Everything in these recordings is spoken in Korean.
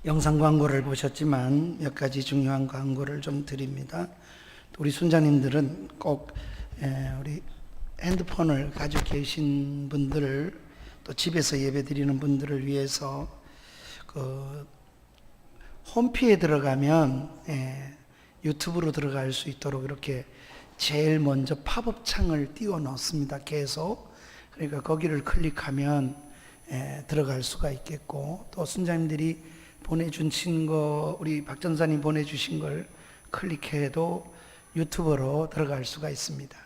영상 광고를 보셨지만 몇 가지 중요한 광고를 좀 드립니다. 우리 순자님들은 꼭 우리 핸드폰을 가지고 계신 분들을, 또 집에서 예배 드리는 분들을 위해서 그 홈피에 들어가면 유튜브로 들어갈 수 있도록 이렇게 제일 먼저 팝업 창을 띄워 놓습니다. 계속. 그러니까 거기를 클릭하면 들어갈 수가 있겠고, 또 순자님들이 보내주신 거, 우리 박 전사님 보내주신 걸 클릭해도 유튜브로 들어갈 수가 있습니다.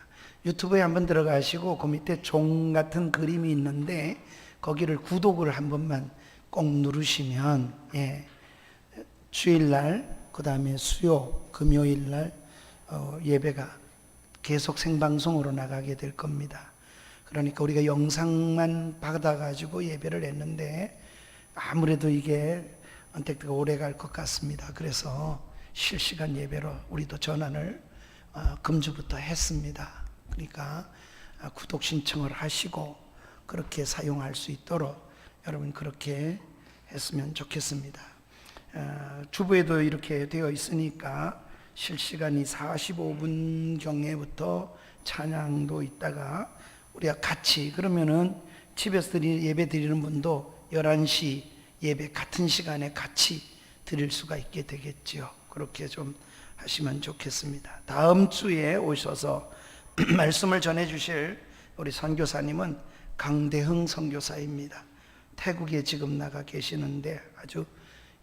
유튜브에 한번 들어가시고 그 밑에 종 같은 그림이 있는데 거기를 구독을 한 번만 꼭 누르시면 주일날, 그 다음에 수요, 금요일날 예배가 계속 생방송으로 나가게 될 겁니다. 그러니까 우리가 영상만 받아가지고 예배를 했는데 아무래도 이게 언택트가 오래 갈 것 같습니다. 그래서 실시간 예배로 우리도 전환을 금주부터 했습니다. 그러니까 구독 신청을 하시고 그렇게 사용할 수 있도록 여러분 그렇게 했으면 좋겠습니다. 주부에도 이렇게 되어 있으니까 실시간이 45분경에부터 찬양도 있다가 우리가 같이, 그러면은 집에서 예배 드리는 분도 11시 예배 같은 시간에 같이 드릴 수가 있게 되겠지요. 그렇게 좀 하시면 좋겠습니다. 다음 주에 오셔서 말씀을 전해 주실 우리 선교사님은 강대흥 선교사입니다. 태국에 지금 나가 계시는데 아주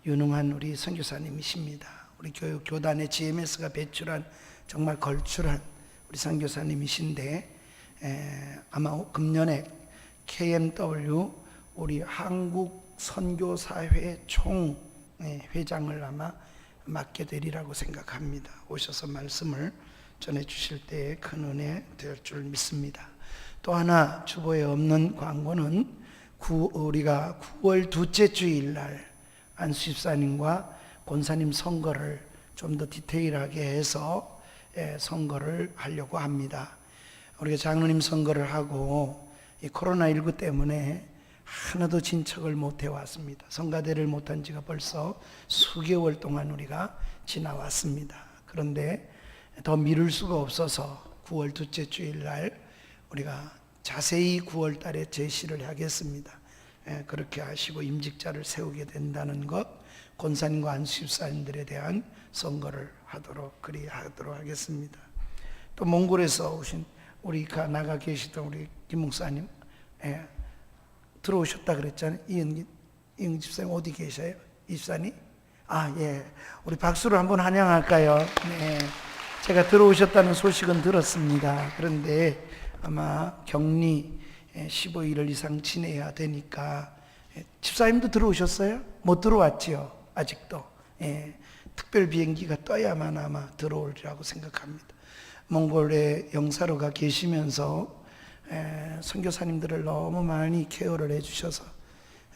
유능한 우리 선교사님이십니다. 우리 교단의 GMS가 배출한 정말 걸출한 우리 선교사님이신데 아마 금년에 KMW 우리 한국 선교사회 총 회장을 아마 맡게 되리라고 생각합니다. 오셔서 말씀을 전해 주실 때 큰 은혜 될 줄 믿습니다. 또 하나 주보에 없는 광고는 우리가 9월 둘째 주일날 안수집사님과 권사님 선거를 좀 더 디테일하게 해서 선거를 하려고 합니다. 우리가 장로님 선거를 하고 이 코로나19 때문에 하나도 진척을 못 해왔습니다. 성가대를 못한 지가 벌써 수개월 동안 우리가 지나왔습니다. 그런데 더 미룰 수가 없어서 9월 둘째 주일날 우리가 자세히 9월 달에 제시를 하겠습니다. 그렇게 하시고 임직자를 세우게 된다는 것, 권사님과 안수집사님들에 대한 선거를 하도록 하겠습니다. 또 몽골에서 오신 우리가 나가 계시던 우리 김 목사님 들어오셨다 그랬잖아요. 이응 집사님 어디 계셔요? 이 집사님? 우리 박수로 한번 환영할까요? 네, 제가 들어오셨다는 소식은 들었습니다. 그런데 아마 격리 15일 이상 지내야 되니까 집사님도 들어오셨어요? 못 들어왔지요? 아직도. 특별 비행기가 떠야만 아마 들어오리라고 생각합니다. 몽골에 영사로가 계시면서 선교사님들을 너무 많이 케어를 해주셔서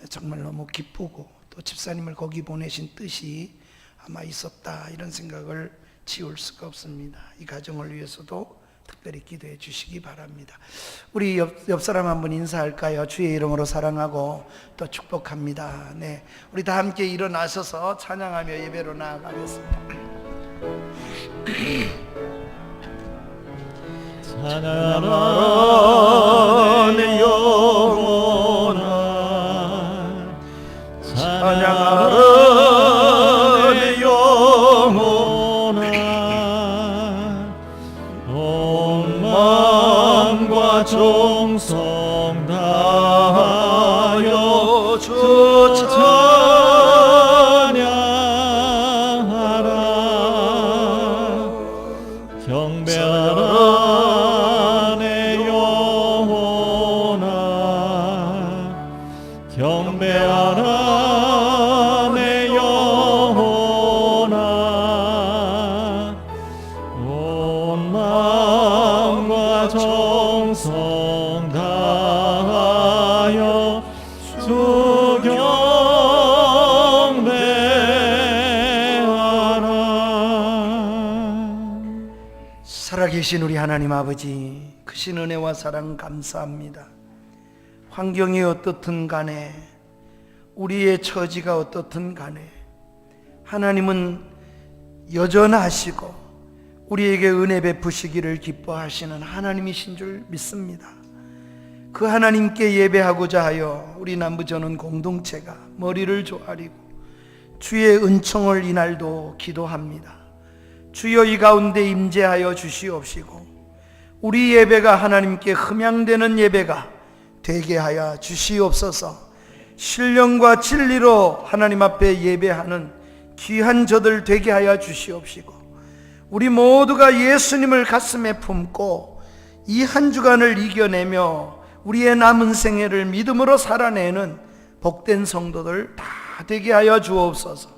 정말 너무 기쁘고, 또 집사님을 거기 보내신 뜻이 아마 있었다, 이런 생각을 지울 수가 없습니다. 이 가정을 위해서도 특별히 기도해 주시기 바랍니다. 우리 옆 사람 한번 인사할까요? 주의 이름으로 사랑하고 또 축복합니다. 네, 우리 다 함께 일어나셔서 찬양하며 예배로 나아가겠습니다. 찬양하라 내 영혼아, 찬양하라 내 영혼아, 온 마음과 정성 다하여 주 찬양하라. 경배하라 내 영혼아, 경배하라 내 영혼아, 온 마음과 정성 다하여 주 경배하라. 살아계신 우리 하나님 아버지, 크신 은혜와 사랑 감사합니다. 환경이 어떻든 간에 우리의 처지가 어떻든 간에 하나님은 여전하시고 우리에게 은혜 베푸시기를 기뻐하시는 하나님이신 줄 믿습니다. 그 하나님께 예배하고자 하여 우리 남부전원 공동체가 머리를 조아리고 주의 은총을 이날도 기도합니다. 주여 이 가운데 임재하여 주시옵시고 우리 예배가 하나님께 흠양되는 예배가 되게 하여 주시옵소서. 신령과 진리로 하나님 앞에 예배하는 귀한 저들 되게 하여 주시옵시고 우리 모두가 예수님을 가슴에 품고 이 한 주간을 이겨내며 우리의 남은 생애를 믿음으로 살아내는 복된 성도들 다 되게 하여 주옵소서.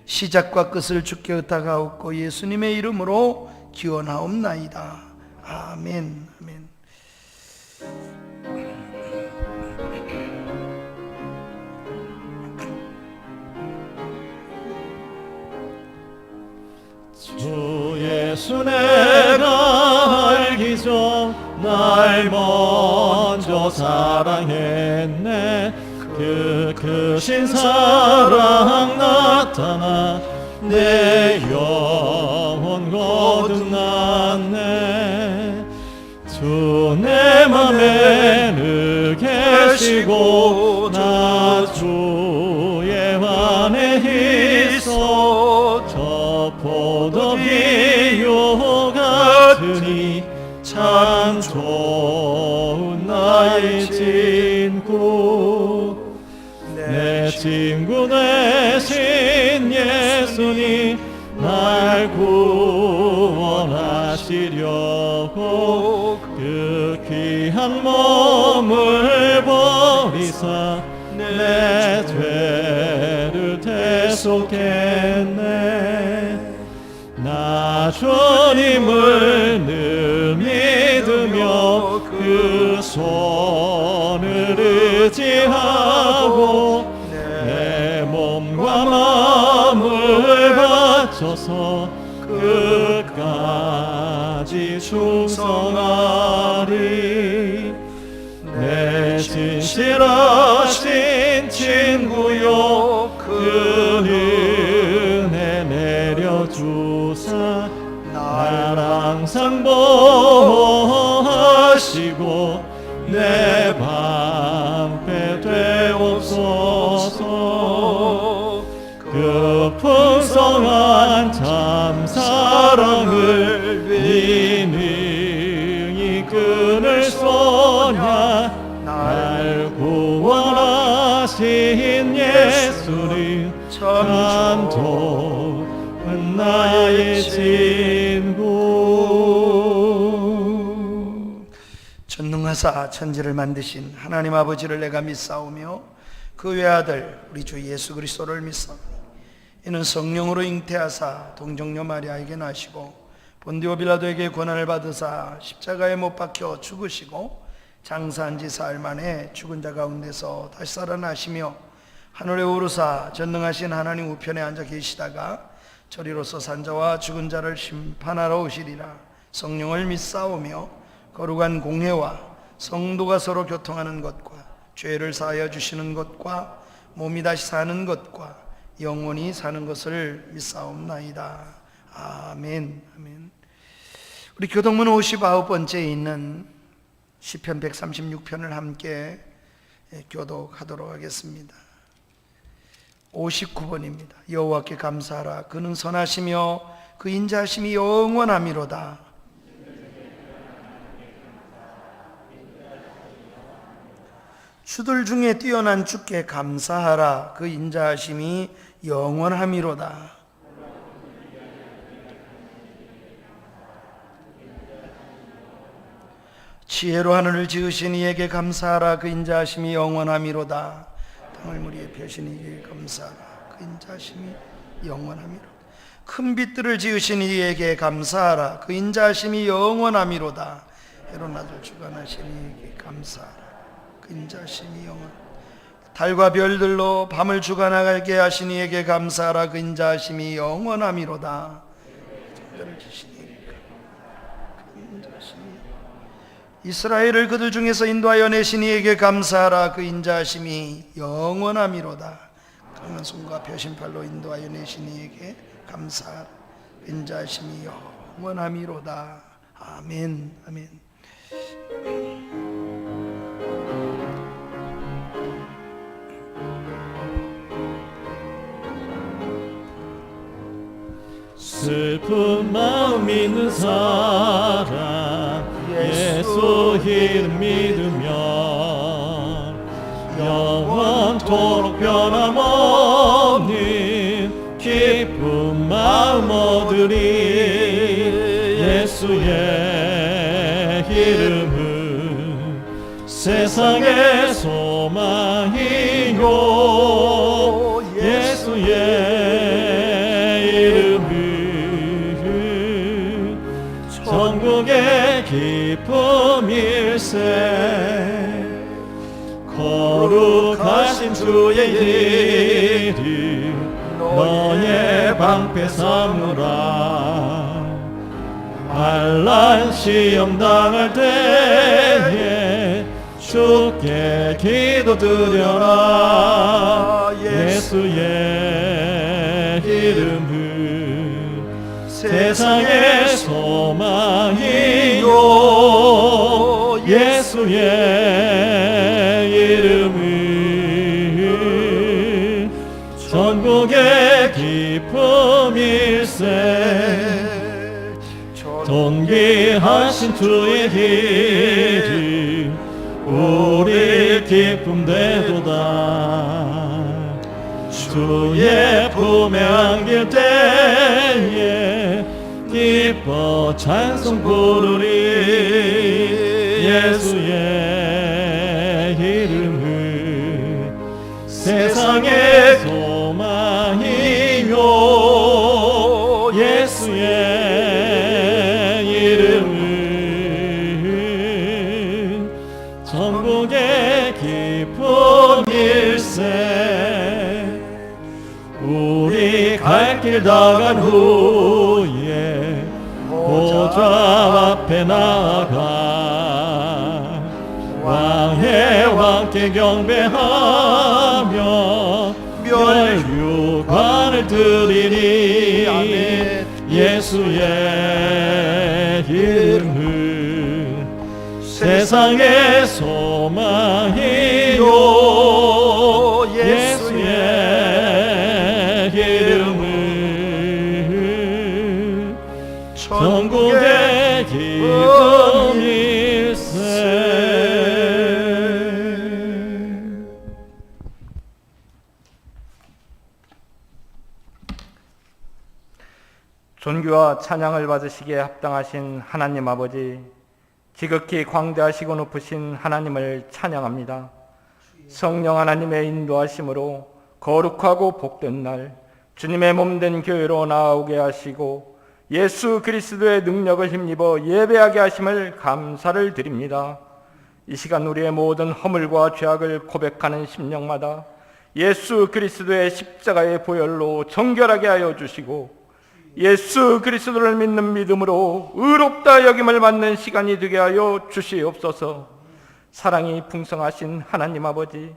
시작과 끝을 주께 의탁하옵고 예수님의 이름으로 기원하옵나이다. 아멘. 아멘. 주 예수 내가 알기 전 날 먼저 사랑했네. 그 크신 사랑 나타나 내 영혼 거듭났네. 주 내 맘에 늘 계시고 나 주의 안에 있어. 저 포도비유 같으니 참 좋은 나의 친구. 내 친구 대신 예수님 날 구원하시려고 그 귀한 몸을 버리사 내 죄를 대속했네. 나 주님을 늘 믿으며 그 손을 의지하고 내 몸과 마음을 바쳐서 끝까지 충성하리. 내 진실하신 친구여 그 은혜 내려주사 날 항상 보호하시고 내 방패 되옵소서. 그 풍성한 참 사랑을 네 능히 끊을 소냐. 날 구원하신 예수님 참 좋은 나의 친구. 전능하사 천지를 만드신 하나님 아버지를 내가 믿사오며 그 외아들 우리 주 예수 그리스도를 믿사오니 이는 성령으로 잉태하사 동정녀 마리아에게 나시고 본디오 빌라도에게 고난을 받으사 십자가에 못 박혀 죽으시고 장사한 지 사흘 만에 죽은 자 가운데서 다시 살아나시며 하늘에 오르사 전능하신 하나님 우편에 앉아 계시다가 저리로서 산자와 죽은 자를 심판하러 오시리라. 성령을 믿사오며 거룩한 공회와 성도가 서로 교통하는 것과 죄를 사하여 주시는 것과 몸이 다시 사는 것과 영원히 사는 것을 믿사옵나이다. 아멘. 아멘. 우리 교동문 59번째에 있는 시편 136편을 함께 교독하도록 하겠습니다. 59번입니다. 여호와께 감사하라. 그는 선하시며 그 인자하심이 영원함이로다. 주들 중에 뛰어난 주께 감사하라. 그 인자하심이 영원함이로다. 지혜로 하늘을 지으신 이에게 감사하라. 그 인자하심이 영원함이로다. 땅을 무리에 펴신 이에게 감사하라. 그 인자하심이 영원함이로다. 큰 빛들을 지으신 이에게 감사하라. 그 인자하심이 영원함이로다. 해로 낮을 주관하신 이에게 감사하라. 그 인자하심이 영원. 달과 별들로 밤을 주관하게 하신 이에게 감사하라. 그 인자하심이 영원함이로다. 이스라엘을 그들 중에서 인도하여 내신 이에게 감사하라. 그 인자하심이 영원함이로다. 강한 손과 펴신팔로 인도하여 내신 이에게 감사하라. 그 인자하심이 영원함이로다. 아멘. 아멘. 슬픈 마음 있는 사람 예수 이름 믿으면 영원토록 변함없는 기쁜 마음 얻으리. 예수의 이름은 세상의 소망이요 예수의 이름은 전국의 기쁨일세. 거룩하신 주의 이름 너의 방패 삼으라. 환난 시험 당할 때에 주께 기도드려라. 예수의 이름은 세상의 소망이요 예수의 이름은 전국의 기쁨일세. 존귀하신 주의 이름 우리 기쁨 되도다. 주의 품에 안길 때에 기뻐 찬송 부르리. 예수의 이름은 세상의 소망이요 예수의 이름은 전국의 기쁨일세. 우리 갈 길 다간 후에 보좌 앞에 나아가 왕의 왕께 경배하며 멸류관을 드리니. 예수의 이름은 세상의 소망이요 예수의 이름은 천국의 기쁨일세. 존귀와 찬양을 받으시기에 합당하신 하나님 아버지, 지극히 광대하시고 높으신 하나님을 찬양합니다. 성령 하나님의 인도하심으로 거룩하고 복된 날 주님의 몸된 교회로 나아오게 하시고 예수 그리스도의 능력을 힘입어 예배하게 하심을 감사를 드립니다. 이 시간 우리의 모든 허물과 죄악을 고백하는 심령마다 예수 그리스도의 십자가의 보혈로 정결하게 하여 주시고 예수 그리스도를 믿는 믿음으로 의롭다 여김을 받는 시간이 되게 하여 주시옵소서. 사랑이 풍성하신 하나님 아버지,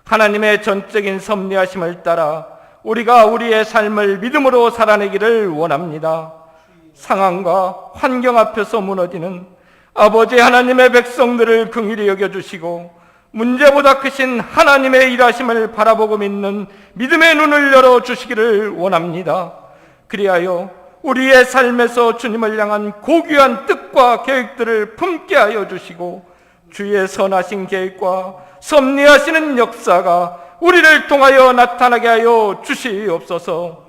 하나님의 전적인 섭리하심을 따라 우리가 우리의 삶을 믿음으로 살아내기를 원합니다. 상황과 환경 앞에서 무너지는 아버지 하나님의 백성들을 긍휼히 여겨주시고 문제보다 크신 하나님의 일하심을 바라보고 믿는 믿음의 눈을 열어주시기를 원합니다. 그리하여 우리의 삶에서 주님을 향한 고귀한 뜻과 계획들을 품게 하여 주시고 주의 선하신 계획과 섭리하시는 역사가 우리를 통하여 나타나게 하여 주시옵소서.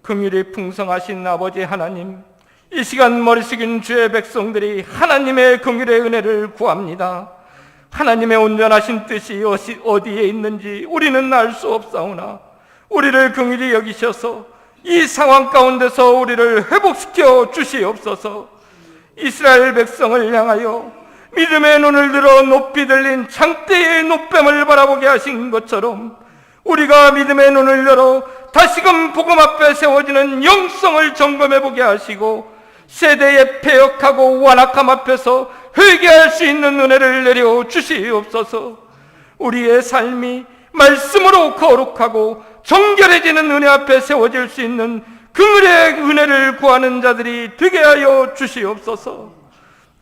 긍휼이 풍성하신 아버지 하나님, 이 시간 머리 숙인 주의 백성들이 하나님의 긍휼의 은혜를 구합니다. 하나님의 온전하신 뜻이 어디에 있는지 우리는 알 수 없사오나 우리를 긍휼히 여기셔서 이 상황 가운데서 우리를 회복시켜 주시옵소서. 이스라엘 백성을 향하여 믿음의 눈을 들어 높이 들린 창대의 높뱀을 바라보게 하신 것처럼 우리가 믿음의 눈을 열어 다시금 복음 앞에 세워지는 영성을 점검해 보게 하시고 세대의 패역하고 완악함 앞에서 회개할 수 있는 은혜를 내려 주시옵소서. 우리의 삶이 말씀으로 거룩하고 정결해지는 은혜 앞에 세워질 수 있는 그 은혜를 구하는 자들이 되게 하여 주시옵소서.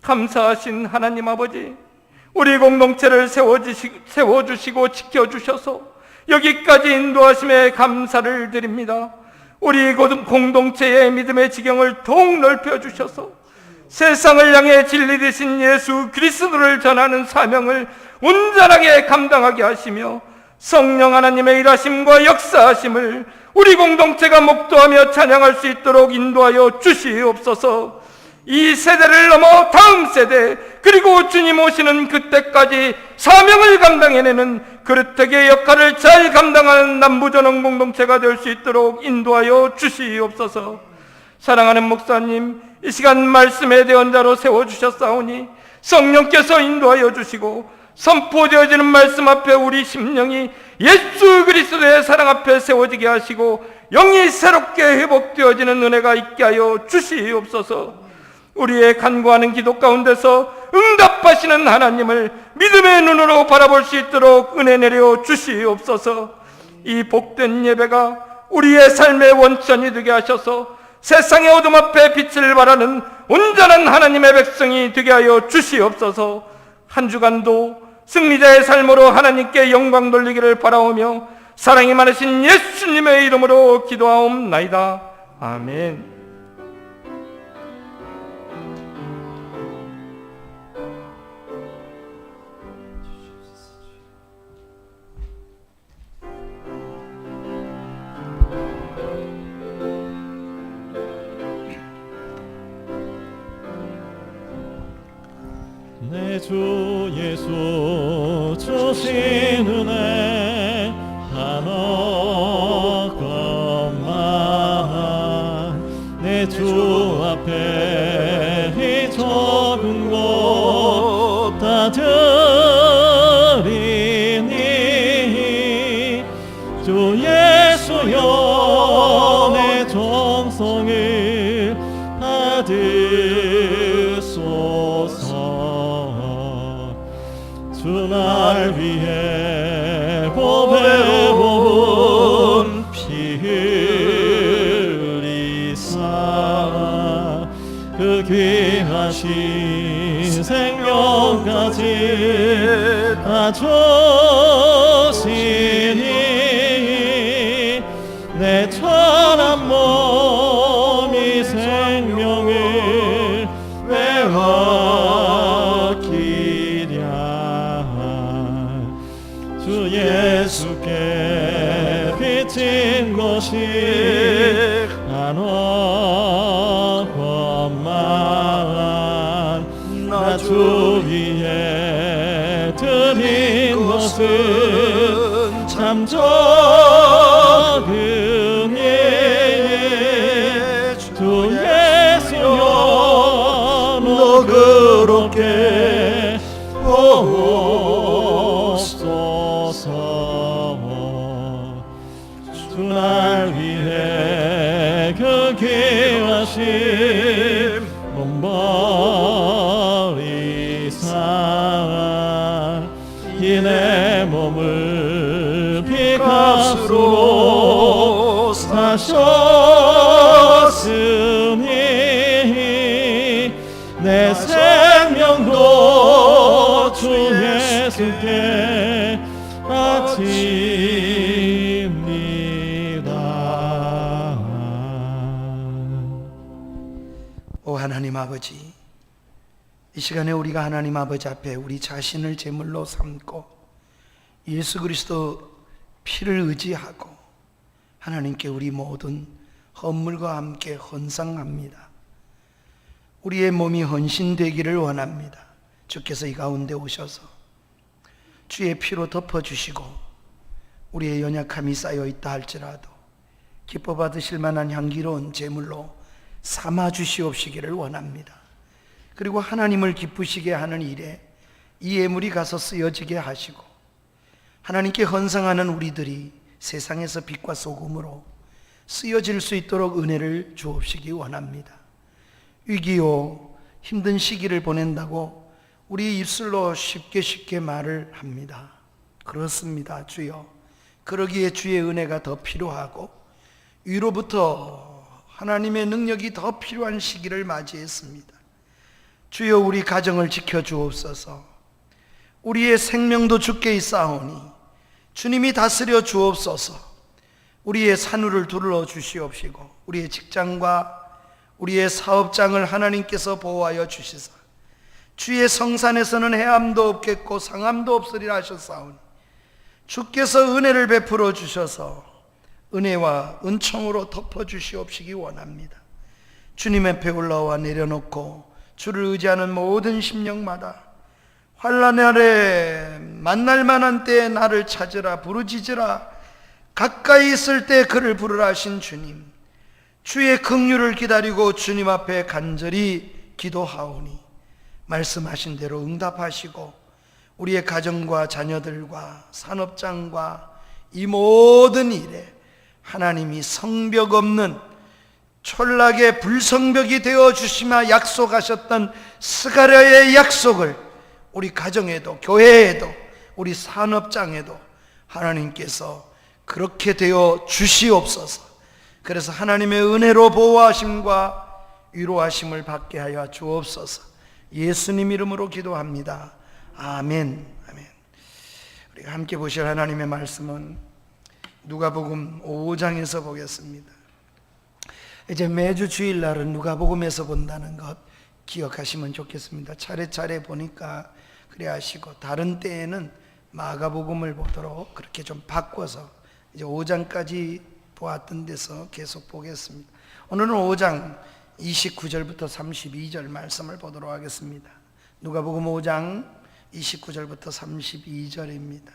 감사하신 하나님 아버지, 우리 공동체를 세워주시고 지켜주셔서 여기까지 인도하심에 감사를 드립니다. 우리 공동체의 믿음의 지경을 더욱 넓혀주셔서 세상을 향해 진리 되신 예수 그리스도를 전하는 사명을 온전하게 감당하게 하시며 성령 하나님의 일하심과 역사하심을 우리 공동체가 목도하며 찬양할 수 있도록 인도하여 주시옵소서. 이 세대를 넘어 다음 세대, 그리고 주님 오시는 그때까지 사명을 감당해내는 그릇되게 역할을 잘 감당하는 남부전원 공동체가 될 수 있도록 인도하여 주시옵소서. 사랑하는 목사님, 이 시간 말씀의 대언자로 세워주셨사오니 성령께서 인도하여 주시고 선포되어지는 말씀 앞에 우리 심령이 예수 그리스도의 사랑 앞에 세워지게 하시고 영이 새롭게 회복되어지는 은혜가 있게 하여 주시옵소서. 우리의 간구하는 기도 가운데서 응답하시는 하나님을 믿음의 눈으로 바라볼 수 있도록 은혜 내려 주시옵소서. 이 복된 예배가 우리의 삶의 원천이 되게 하셔서 세상의 어둠 앞에 빛을 발하는 온전한 하나님의 백성이 되게 하여 주시옵소서. 한 주간도 승리자의 삶으로 하나님께 영광 돌리기를 바라오며 사랑이 많으신 예수님의 이름으로 기도하옵나이다. 아멘. 내 주 예수 주신 은혜 하나것만 내 주 앞에 이 적은 것 다 드리니 주 예수여 내 정성을 받으소서. 주 날 위해 보배 부은 피 흘리사 그 귀하신 생명까지 다 주시니 내 천한 몸이 생명을 빼앗기랴. 주 예수께 비친 것이 하나것만 나 주 위에 드린 것은 참 적으니 주 예수여 너그럽게 보옵소서. 주 날 위해 그 귀하신 몸버리사 이 내 몸을 피값으로 사셨으니 내 생명도 주 예수께 바칩니다. 오 하나님 아버지, 이 시간에 우리가 하나님 아버지 앞에 우리 자신을 제물로 삼고 예수 그리스도 피를 의지하고 하나님께 우리 모든 헌물과 함께 헌상합니다. 우리의 몸이 헌신되기를 원합니다. 주께서 이 가운데 오셔서 주의 피로 덮어주시고 우리의 연약함이 쌓여있다 할지라도 기뻐 받으실 만한 향기로운 제물로 삼아 주시옵시기를 원합니다. 그리고 하나님을 기쁘시게 하는 일에 이 예물이 가서 쓰여지게 하시고 하나님께 헌상하는 우리들이 세상에서 빛과 소금으로 쓰여질 수 있도록 은혜를 주옵시기 원합니다. 위기요 힘든 시기를 보낸다고 우리 입술로 쉽게 말을 합니다. 그렇습니다, 주여. 그러기에 주의 은혜가 더 필요하고 위로부터 하나님의 능력이 더 필요한 시기를 맞이했습니다. 주여, 우리 가정을 지켜주옵소서. 우리의 생명도 주께 있사오니 주님이 다스려 주옵소서. 우리의 산후를 둘러 주시옵시고 우리의 직장과 우리의 사업장을 하나님께서 보호하여 주시사 주의 성산에서는 해함도 없겠고 상함도 없으리라 하셨사오니 주께서 은혜를 베풀어 주셔서 은혜와 은총으로 덮어주시옵시기 원합니다. 주님 앞에 올라와 내려놓고 주를 의지하는 모든 심령마다 환난의 날에 만날 만한 때에 나를 찾으라 부르짖으라 가까이 있을 때 그를 부르라 하신 주님, 주의 긍휼을 기다리고 주님 앞에 간절히 기도하오니 말씀하신 대로 응답하시고 우리의 가정과 자녀들과 산업장과 이 모든 일에 하나님이 성벽 없는 철락의 불성벽이 되어 주시마 약속하셨던 스가랴의 약속을 우리 가정에도 교회에도 우리 산업장에도 하나님께서 그렇게 되어 주시옵소서. 그래서 하나님의 은혜로 보호하심과 위로하심을 받게 하여 주옵소서. 예수님 이름으로 기도합니다. 아멘. 아멘. 우리가 함께 보실 하나님의 말씀은 누가복음 5장에서 보겠습니다. 이제 매주 주일날은 누가복음에서 본다는 것 기억하시면 좋겠습니다. 차례차례 보니까 그래 하시고 다른 때에는 마가복음을 보도록 그렇게 좀 바꿔서 이제 5장까지 보았던 데서 계속 보겠습니다. 오늘은 5장 29절부터 32절 말씀을 보도록 하겠습니다. 누가복음 5장 29절부터 32절입니다.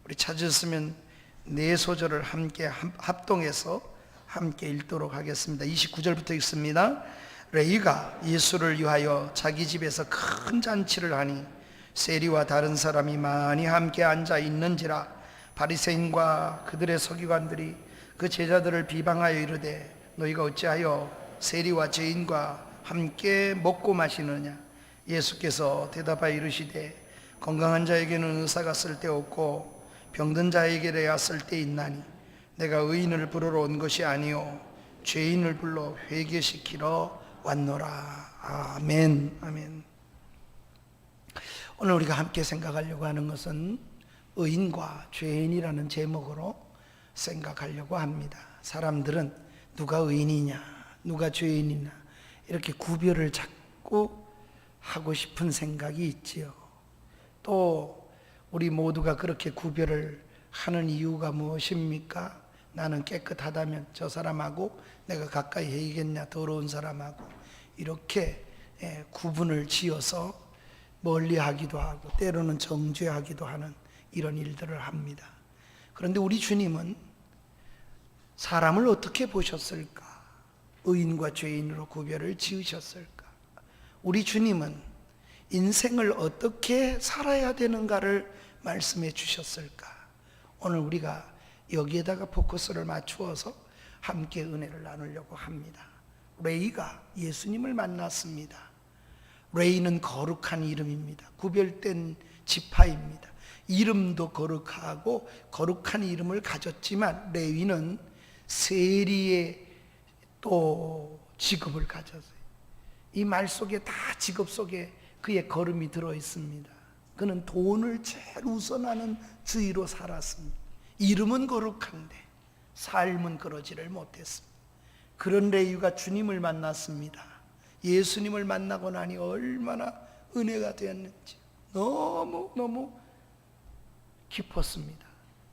우리 찾으셨으면 네 소절을 함께 합동해서 함께 읽도록 하겠습니다. 29절부터 읽습니다. 레위가 예수를 위하여 자기 집에서 큰 잔치를 하니 세리와 다른 사람이 많이 함께 앉아 있는지라 바리새인과 그들의 서기관들이 그 제자들을 비방하여 이르되 너희가 어찌하여 세리와 죄인과 함께 먹고 마시느냐. 예수께서 대답하여 이르시되 건강한 자에게는 의사가 쓸데없고 병든 자에게야 쓸데있나니 내가 의인을 부르러 온 것이 아니요 죄인을 불러 회개시키러 왔노라. 아멘. 아멘. 오늘 우리가 함께 생각하려고 하는 것은 의인과 죄인이라는 제목으로 생각하려고 합니다. 사람들은 누가 의인이냐 누가 죄인이냐 이렇게 구별을 자꾸 하고 싶은 생각이 있지요. 또 우리 모두가 그렇게 구별을 하는 이유가 무엇입니까? 나는 깨끗하다면 저 사람하고 내가 가까이 해야겠냐, 더러운 사람하고 이렇게 구분을 지어서 멀리하기도 하고 때로는 정죄하기도 하는 이런 일들을 합니다. 그런데 우리 주님은 사람을 어떻게 보셨을까? 의인과 죄인으로 구별을 지으셨을까? 우리 주님은 인생을 어떻게 살아야 되는가를 말씀해 주셨을까? 오늘 우리가 여기에다가 포커스를 맞추어서 함께 은혜를 나누려고 합니다. 레위가 예수님을 만났습니다. 레위는 거룩한 이름입니다. 구별된 지파입니다. 이름도 거룩하고 거룩한 이름을 가졌지만 레위는 세리의 또 직업을 가졌어요. 이 말 속에 다 직업 속에 그의 걸음이 들어 있습니다. 그는 돈을 제일 우선하는 주의로 살았습니다. 이름은 거룩한데 삶은 그러지를 못했습니다. 그런 레위가 주님을 만났습니다. 예수님을 만나고 나니 얼마나 은혜가 되었는지 너무 깊었습니다.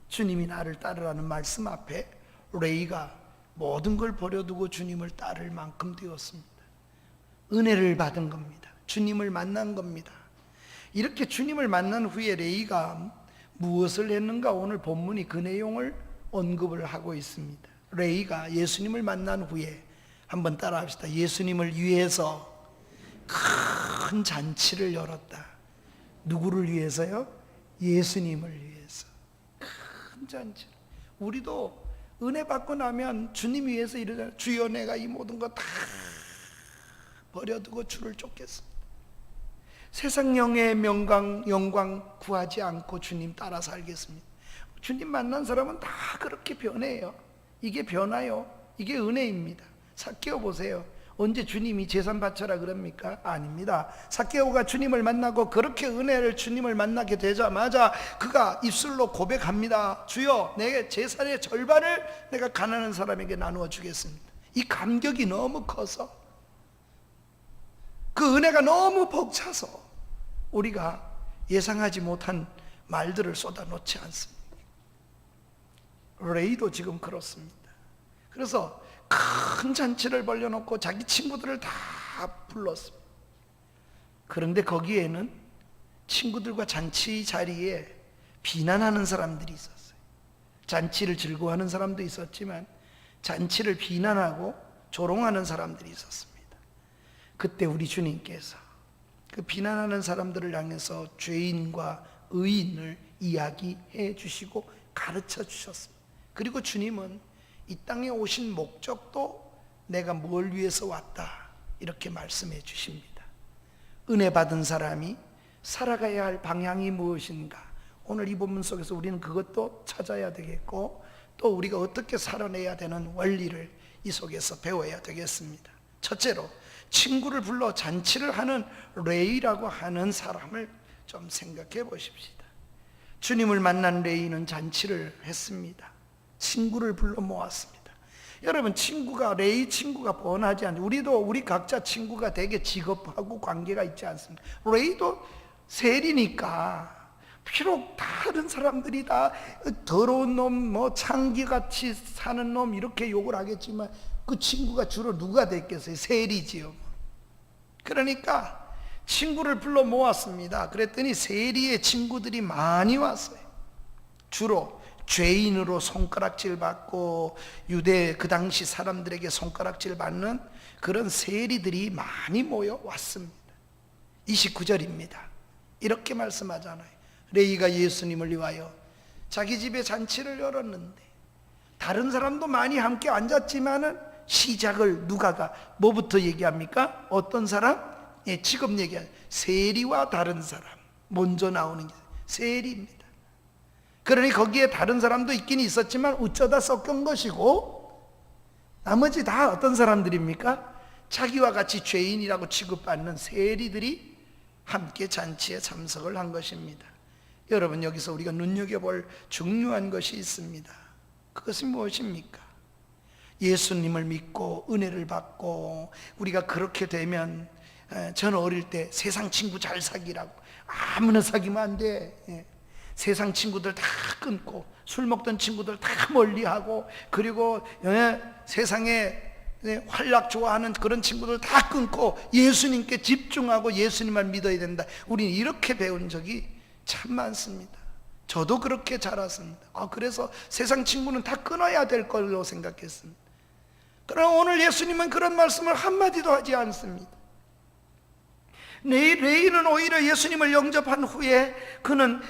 주님이 나를 따르라는 말씀 앞에 레위가 모든 걸 버려두고 주님을 따를 만큼 되었습니다. 은혜를 받은 겁니다. 주님을 만난 겁니다. 이렇게 주님을 만난 후에 레위가 무엇을 했는가? 오늘 본문이 그 내용을 언급을 하고 있습니다. 레위가 예수님을 만난 후에 한번 따라 합시다. 예수님을 위해서 큰 잔치를 열었다. 누구를 위해서요? 예수님을 위해서 큰 잔치. 우리도 은혜 받고 나면 주님 위해서 이러잖아요. 주여 내가 이 모든 거 다 버려두고 주를 쫓겠습니다. 세상령의 영광 구하지 않고 주님 따라 살겠습니다. 주님 만난 사람은 다 그렇게 변해요. 이게 변화요. 이게 은혜입니다. 삭개오 보세요. 언제 주님이 재산 바쳐라 그럽니까? 아닙니다. 삭개오가 주님을 만나고 그렇게 주님을 만나게 되자마자 그가 입술로 고백합니다. 주여, 내 재산의 절반을 내가 가난한 사람에게 나누어 주겠습니다. 이 감격이 너무 커서, 그 은혜가 너무 벅차서 우리가 예상하지 못한 말들을 쏟아놓지 않습니다. 레이도 지금 그렇습니다. 그래서 큰 잔치를 벌려놓고 자기 친구들을 다 불렀습니다. 그런데 거기에는 친구들과 잔치 자리에 비난하는 사람들이 있었어요. 잔치를 즐거워하는 사람도 있었지만 잔치를 비난하고 조롱하는 사람들이 있었습니다. 그때 우리 주님께서 그 비난하는 사람들을 향해서 죄인과 의인을 이야기해 주시고 가르쳐 주셨습니다. 그리고 주님은 이 땅에 오신 목적도 내가 뭘 위해서 왔다 이렇게 말씀해 주십니다. 은혜 받은 사람이 살아가야 할 방향이 무엇인가, 오늘 이 본문 속에서 우리는 그것도 찾아야 되겠고, 또 우리가 어떻게 살아내야 되는 원리를 이 속에서 배워야 되겠습니다. 첫째로 친구를 불러 잔치를 하는 레이라고 하는 사람을 좀 생각해 보십시다. 주님을 만난 레이는 잔치를 했습니다. 친구를 불러 모았습니다. 여러분, 레이 친구가 뻔하지 않죠. 우리 각자 친구가 되게 직업하고 관계가 있지 않습니까? 레이도 세리니까 비록 다른 사람들이 다 더러운 놈, 창기같이 사는 놈 이렇게 욕을 하겠지만 그 친구가 주로 누가 됐겠어요? 세리지요. 그러니까 친구를 불러 모았습니다. 그랬더니 세리의 친구들이 많이 왔어요. 주로 죄인으로 손가락질 받고 유대 그 당시 사람들에게 손가락질 받는 그런 세리들이 많이 모여 왔습니다. 29절입니다. 이렇게 말씀하잖아요. 레이가 예수님을 위하여 자기 집에 잔치를 열었는데 다른 사람도 많이 함께 앉았지만은 시작을 누가가 뭐부터 얘기합니까? 어떤 사람? 예, 직업 얘기해요. 세리와 다른 사람 먼저 나오는 게 세리입니다. 그러니 거기에 다른 사람도 있긴 있었지만 어쩌다 섞은 것이고, 나머지 다 어떤 사람들입니까? 자기와 같이 죄인이라고 취급받는 세리들이 함께 잔치에 참석을 한 것입니다. 여러분, 여기서 우리가 눈여겨볼 중요한 것이 있습니다. 그것은 무엇입니까? 예수님을 믿고 은혜를 받고 우리가 그렇게 되면, 저는 어릴 때 세상 친구 잘 사귀라고, 아무나 사귀면 안 돼. 세상 친구들 다 끊고 술 먹던 친구들 다 멀리하고, 그리고 세상에 활락 좋아하는 그런 친구들 다 끊고 예수님께 집중하고 예수님만 믿어야 된다. 우리는 이렇게 배운 적이 참 많습니다. 저도 그렇게 자랐습니다. 그래서 세상 친구는 다 끊어야 될 걸로 생각했습니다. 그러나 오늘 예수님은 그런 말씀을 한마디도 하지 않습니다. 레이는 오히려 예수님을 영접한 후에 그는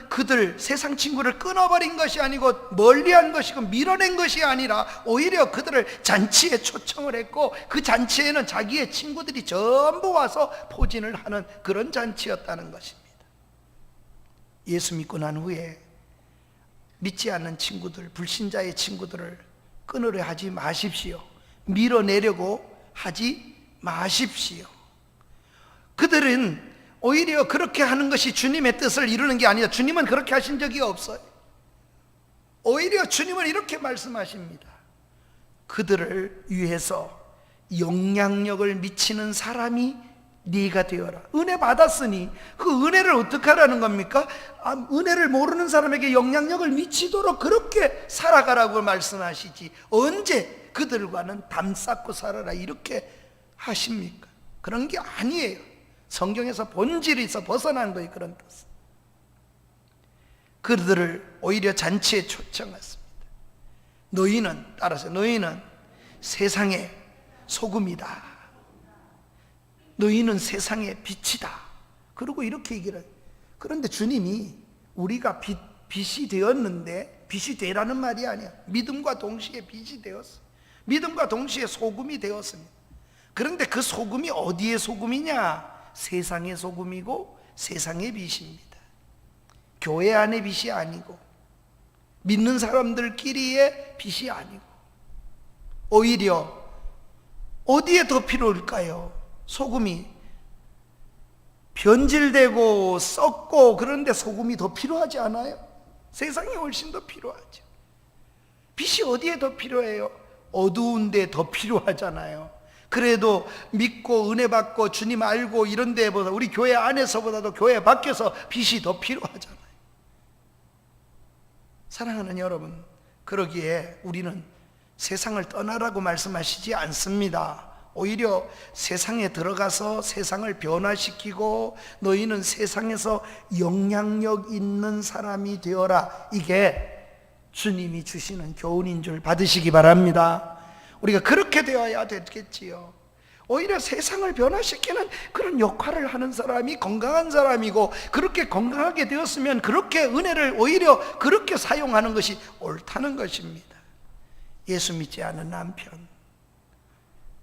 세상 친구를 끊어버린 것이 아니고 멀리한 것이고 밀어낸 것이 아니라 오히려 그들을 잔치에 초청을 했고, 그 잔치에는 자기의 친구들이 전부 와서 포진을 하는 그런 잔치였다는 것입니다. 예수 믿고 난 후에 믿지 않는 친구들, 불신자의 친구들을 끊으려 하지 마십시오. 밀어내려고 하지 마십시오. 그들은 오히려 그렇게 하는 것이 주님의 뜻을 이루는 게 아니라, 주님은 그렇게 하신 적이 없어요. 오히려 주님은 이렇게 말씀하십니다. 그들을 위해서 영향력을 미치는 사람이 네가 되어라. 은혜 받았으니 그 은혜를 어떻게 하라는 겁니까? 은혜를 모르는 사람에게 영향력을 미치도록 그렇게 살아가라고 말씀하시지, 언제 그들과는 담 쌓고 살아라 이렇게 하십니까? 그런 게 아니에요. 성경에서 본질에서 벗어난 거예요. 그런 뜻. 그들을 오히려 잔치에 초청했습니다. 너희는 세상의 소금이다. 너희는 세상의 빛이다. 그리고 이렇게 얘기를 해요. 그런데 주님이 우리가 빛이 되었는데, 빛이 되라는 말이 아니야. 믿음과 동시에 빛이 되었어. 믿음과 동시에 소금이 되었습니다. 그런데 그 소금이 어디의 소금이냐? 세상의 소금이고 세상의 빚입니다. 교회 안의 빚이 아니고 믿는 사람들끼리의 빚이 아니고 오히려 어디에 더 필요할까요? 소금이 변질되고 썩고 그런데 소금이 더 필요하지 않아요? 세상이 훨씬 더 필요하죠. 빛이 어디에 더 필요해요? 어두운 데 더 필요하잖아요. 그래도 믿고 은혜 받고 주님 알고 이런 데보다 우리 교회 안에서보다도 교회 밖에서 빛이 더 필요하잖아요. 사랑하는 여러분, 그러기에 우리는 세상을 떠나라고 말씀하시지 않습니다. 오히려 세상에 들어가서 세상을 변화시키고 너희는 세상에서 영향력 있는 사람이 되어라. 이게 주님이 주시는 교훈인 줄 받으시기 바랍니다. 우리가 그렇게 되어야 되겠지요. 오히려 세상을 변화시키는 그런 역할을 하는 사람이 건강한 사람이고, 그렇게 건강하게 되었으면 그렇게 은혜를 오히려 그렇게 사용하는 것이 옳다는 것입니다. 예수 믿지 않은 남편,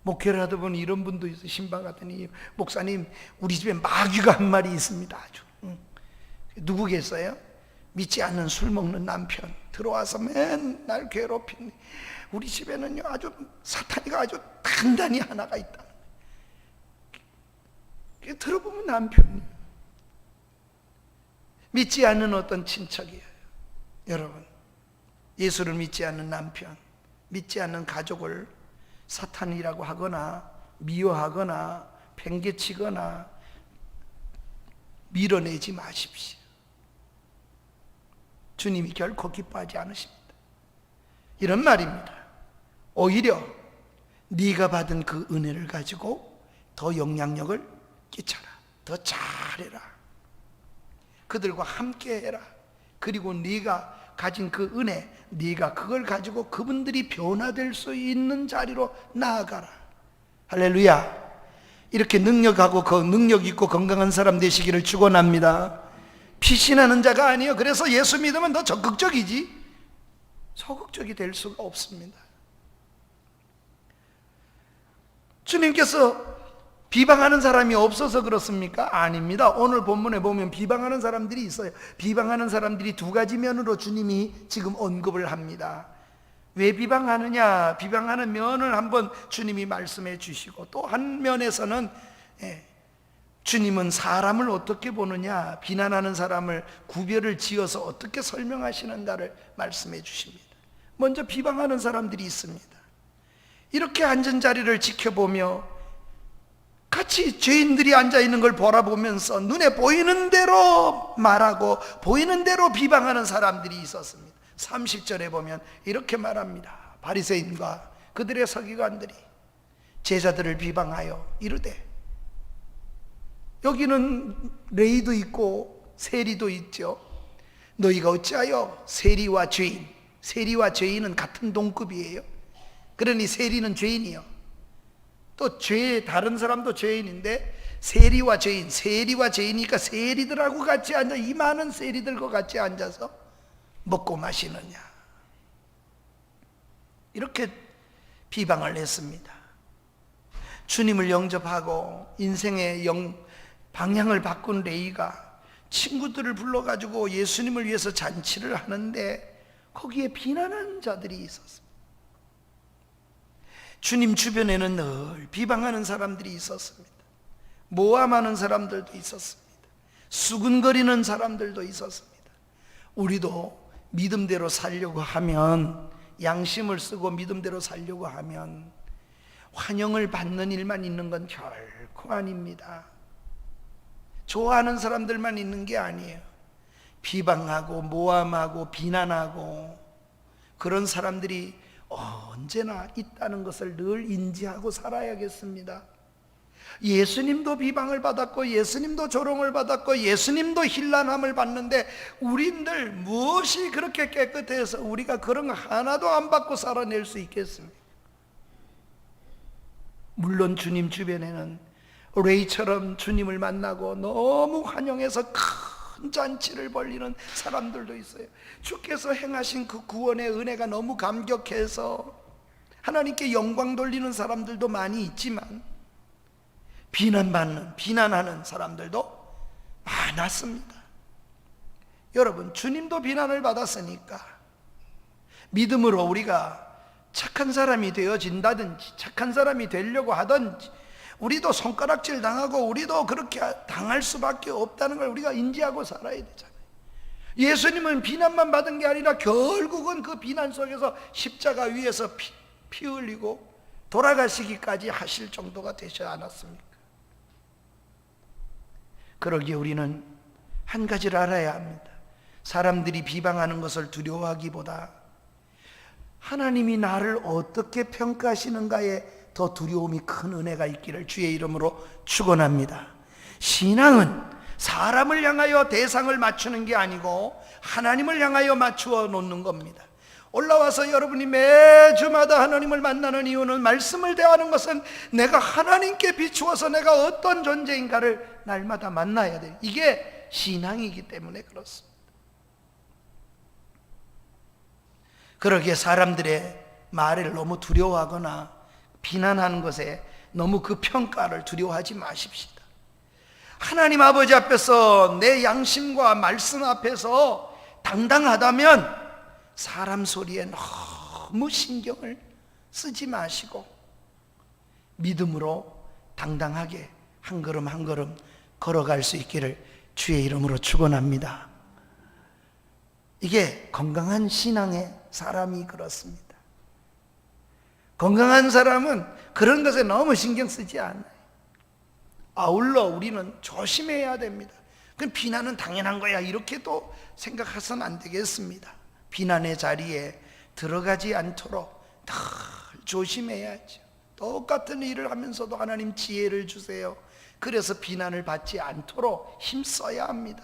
목회를 하다 보니 이런 분도 있어요. 신방하더니 목사님 우리 집에 마귀가 한 마리 있습니다. 아주 누구겠어요? 믿지 않는 술 먹는 남편 들어와서 맨날 괴롭히니 우리 집에는요 아주 사탄이가 아주 단단히 하나가 있다. 들어보면 남편이 믿지 않는 어떤 친척이에요. 여러분, 예수를 믿지 않는 남편, 믿지 않는 가족을 사탄이라고 하거나 미워하거나 팽개치거나 밀어내지 마십시오. 주님이 결코 기뻐하지 않으십니다. 이런 말입니다. 오히려 네가 받은 그 은혜를 가지고 더 영향력을 끼쳐라. 더 잘해라. 그들과 함께해라. 그리고 네가 가진 그 은혜, 네가 그걸 가지고 그분들이 변화될 수 있는 자리로 나아가라. 할렐루야. 이렇게 능력하고 능력 있고 건강한 사람 되시기를 축원합니다. 피신하는 자가 아니에요. 그래서 예수 믿으면 더 적극적이지 소극적이 될 수가 없습니다. 주님께서 비방하는 사람이 없어서 그렇습니까? 아닙니다. 오늘 본문에 보면 비방하는 사람들이 있어요. 비방하는 사람들이 두 가지 면으로 주님이 지금 언급을 합니다. 왜 비방하느냐? 비방하는 면을 한번 주님이 말씀해 주시고, 또 한 면에서는 주님은 사람을 어떻게 보느냐, 비난하는 사람을 구별을 지어서 어떻게 설명하시는가를 말씀해 주십니다. 먼저 비방하는 사람들이 있습니다. 이렇게 앉은 자리를 지켜보며 같이 죄인들이 앉아있는 걸 바라보면서 눈에 보이는 대로 말하고 보이는 대로 비방하는 사람들이 있었습니다. 30절에 보면 이렇게 말합니다. 바리새인과 그들의 서기관들이 제자들을 비방하여 이르되, 여기는 레위도 있고 세리도 있죠. 너희가 어찌하여 세리와 죄인, 세리와 죄인은 같은 동급이에요. 그러니 세리는 죄인이요, 또 다른 사람도 죄인인데 세리와 죄인, 세리와 죄인이니까 세리들하고 같이 앉아, 이 많은 세리들과 같이 앉아서 먹고 마시느냐, 이렇게 비방을 했습니다. 주님을 영접하고 인생의 방향을 바꾼 레위가 친구들을 불러가지고 예수님을 위해서 잔치를 하는데 거기에 비난하는 자들이 있었습니다. 주님 주변에는 늘 비방하는 사람들이 있었습니다. 모함하는 사람들도 있었습니다. 수근거리는 사람들도 있었습니다. 우리도 믿음대로 살려고 하면, 양심을 쓰고 믿음대로 살려고 하면 환영을 받는 일만 있는 건 결코 아닙니다. 좋아하는 사람들만 있는 게 아니에요. 비방하고 모함하고 비난하고 그런 사람들이 언제나 있다는 것을 늘 인지하고 살아야겠습니다. 예수님도 비방을 받았고 예수님도 조롱을 받았고 예수님도 힐난함을 받는데 우리들 무엇이 그렇게 깨끗해서 우리가 그런 거 하나도 안 받고 살아낼 수 있겠습니까? 물론 주님 주변에는 레이처럼 주님을 만나고 너무 환영해서 큰 잔치를 벌리는 사람들도 있어요. 주께서 행하신 그 구원의 은혜가 너무 감격해서 하나님께 영광 돌리는 사람들도 많이 있지만 비난하는 사람들도 많이 많았습니다. 여러분, 주님도 비난을 받았으니까 믿음으로 우리가 착한 사람이 되어진다든지 착한 사람이 되려고 하든지 우리도 손가락질 당하고 우리도 그렇게 당할 수밖에 없다는 걸 우리가 인지하고 살아야 되잖아요. 예수님은 비난만 받은 게 아니라 결국은 그 비난 속에서 십자가 위에서 피 흘리고 돌아가시기까지 하실 정도가 되지 않았습니까? 그러기에 우리는 한 가지를 알아야 합니다. 사람들이 비방하는 것을 두려워하기보다 하나님이 나를 어떻게 평가하시는가에 더 두려움이 큰 은혜가 있기를 주의 이름으로 축원합니다. 신앙은 사람을 향하여 대상을 맞추는 게 아니고 하나님을 향하여 맞추어 놓는 겁니다. 올라와서 여러분이 매주마다 하나님을 만나는 이유는 말씀을 대하는 것은 내가 하나님께 비추어서 내가 어떤 존재인가를 날마다 만나야 돼요. 이게 신앙이기 때문에 그렇습니다. 그러기에 사람들의 말을 너무 두려워하거나 비난하는 것에 너무 그 평가를 두려워하지 마십시다. 하나님 아버지 앞에서 내 양심과 말씀 앞에서 당당하다면 사람 소리에 너무 신경을 쓰지 마시고 믿음으로 당당하게 한 걸음 한 걸음 걸어갈 수 있기를 주의 이름으로 축원합니다. 이게 건강한 신앙의 사람이 그렇습니다. 건강한 사람은 그런 것에 너무 신경 쓰지 않아요. 아울러 우리는 조심해야 됩니다. 그럼 비난은 당연한 거야 이렇게 또 생각해서는 안 되겠습니다. 비난의 자리에 들어가지 않도록 늘 조심해야죠. 똑같은 일을 하면서도 하나님 지혜를 주세요. 그래서 비난을 받지 않도록 힘써야 합니다.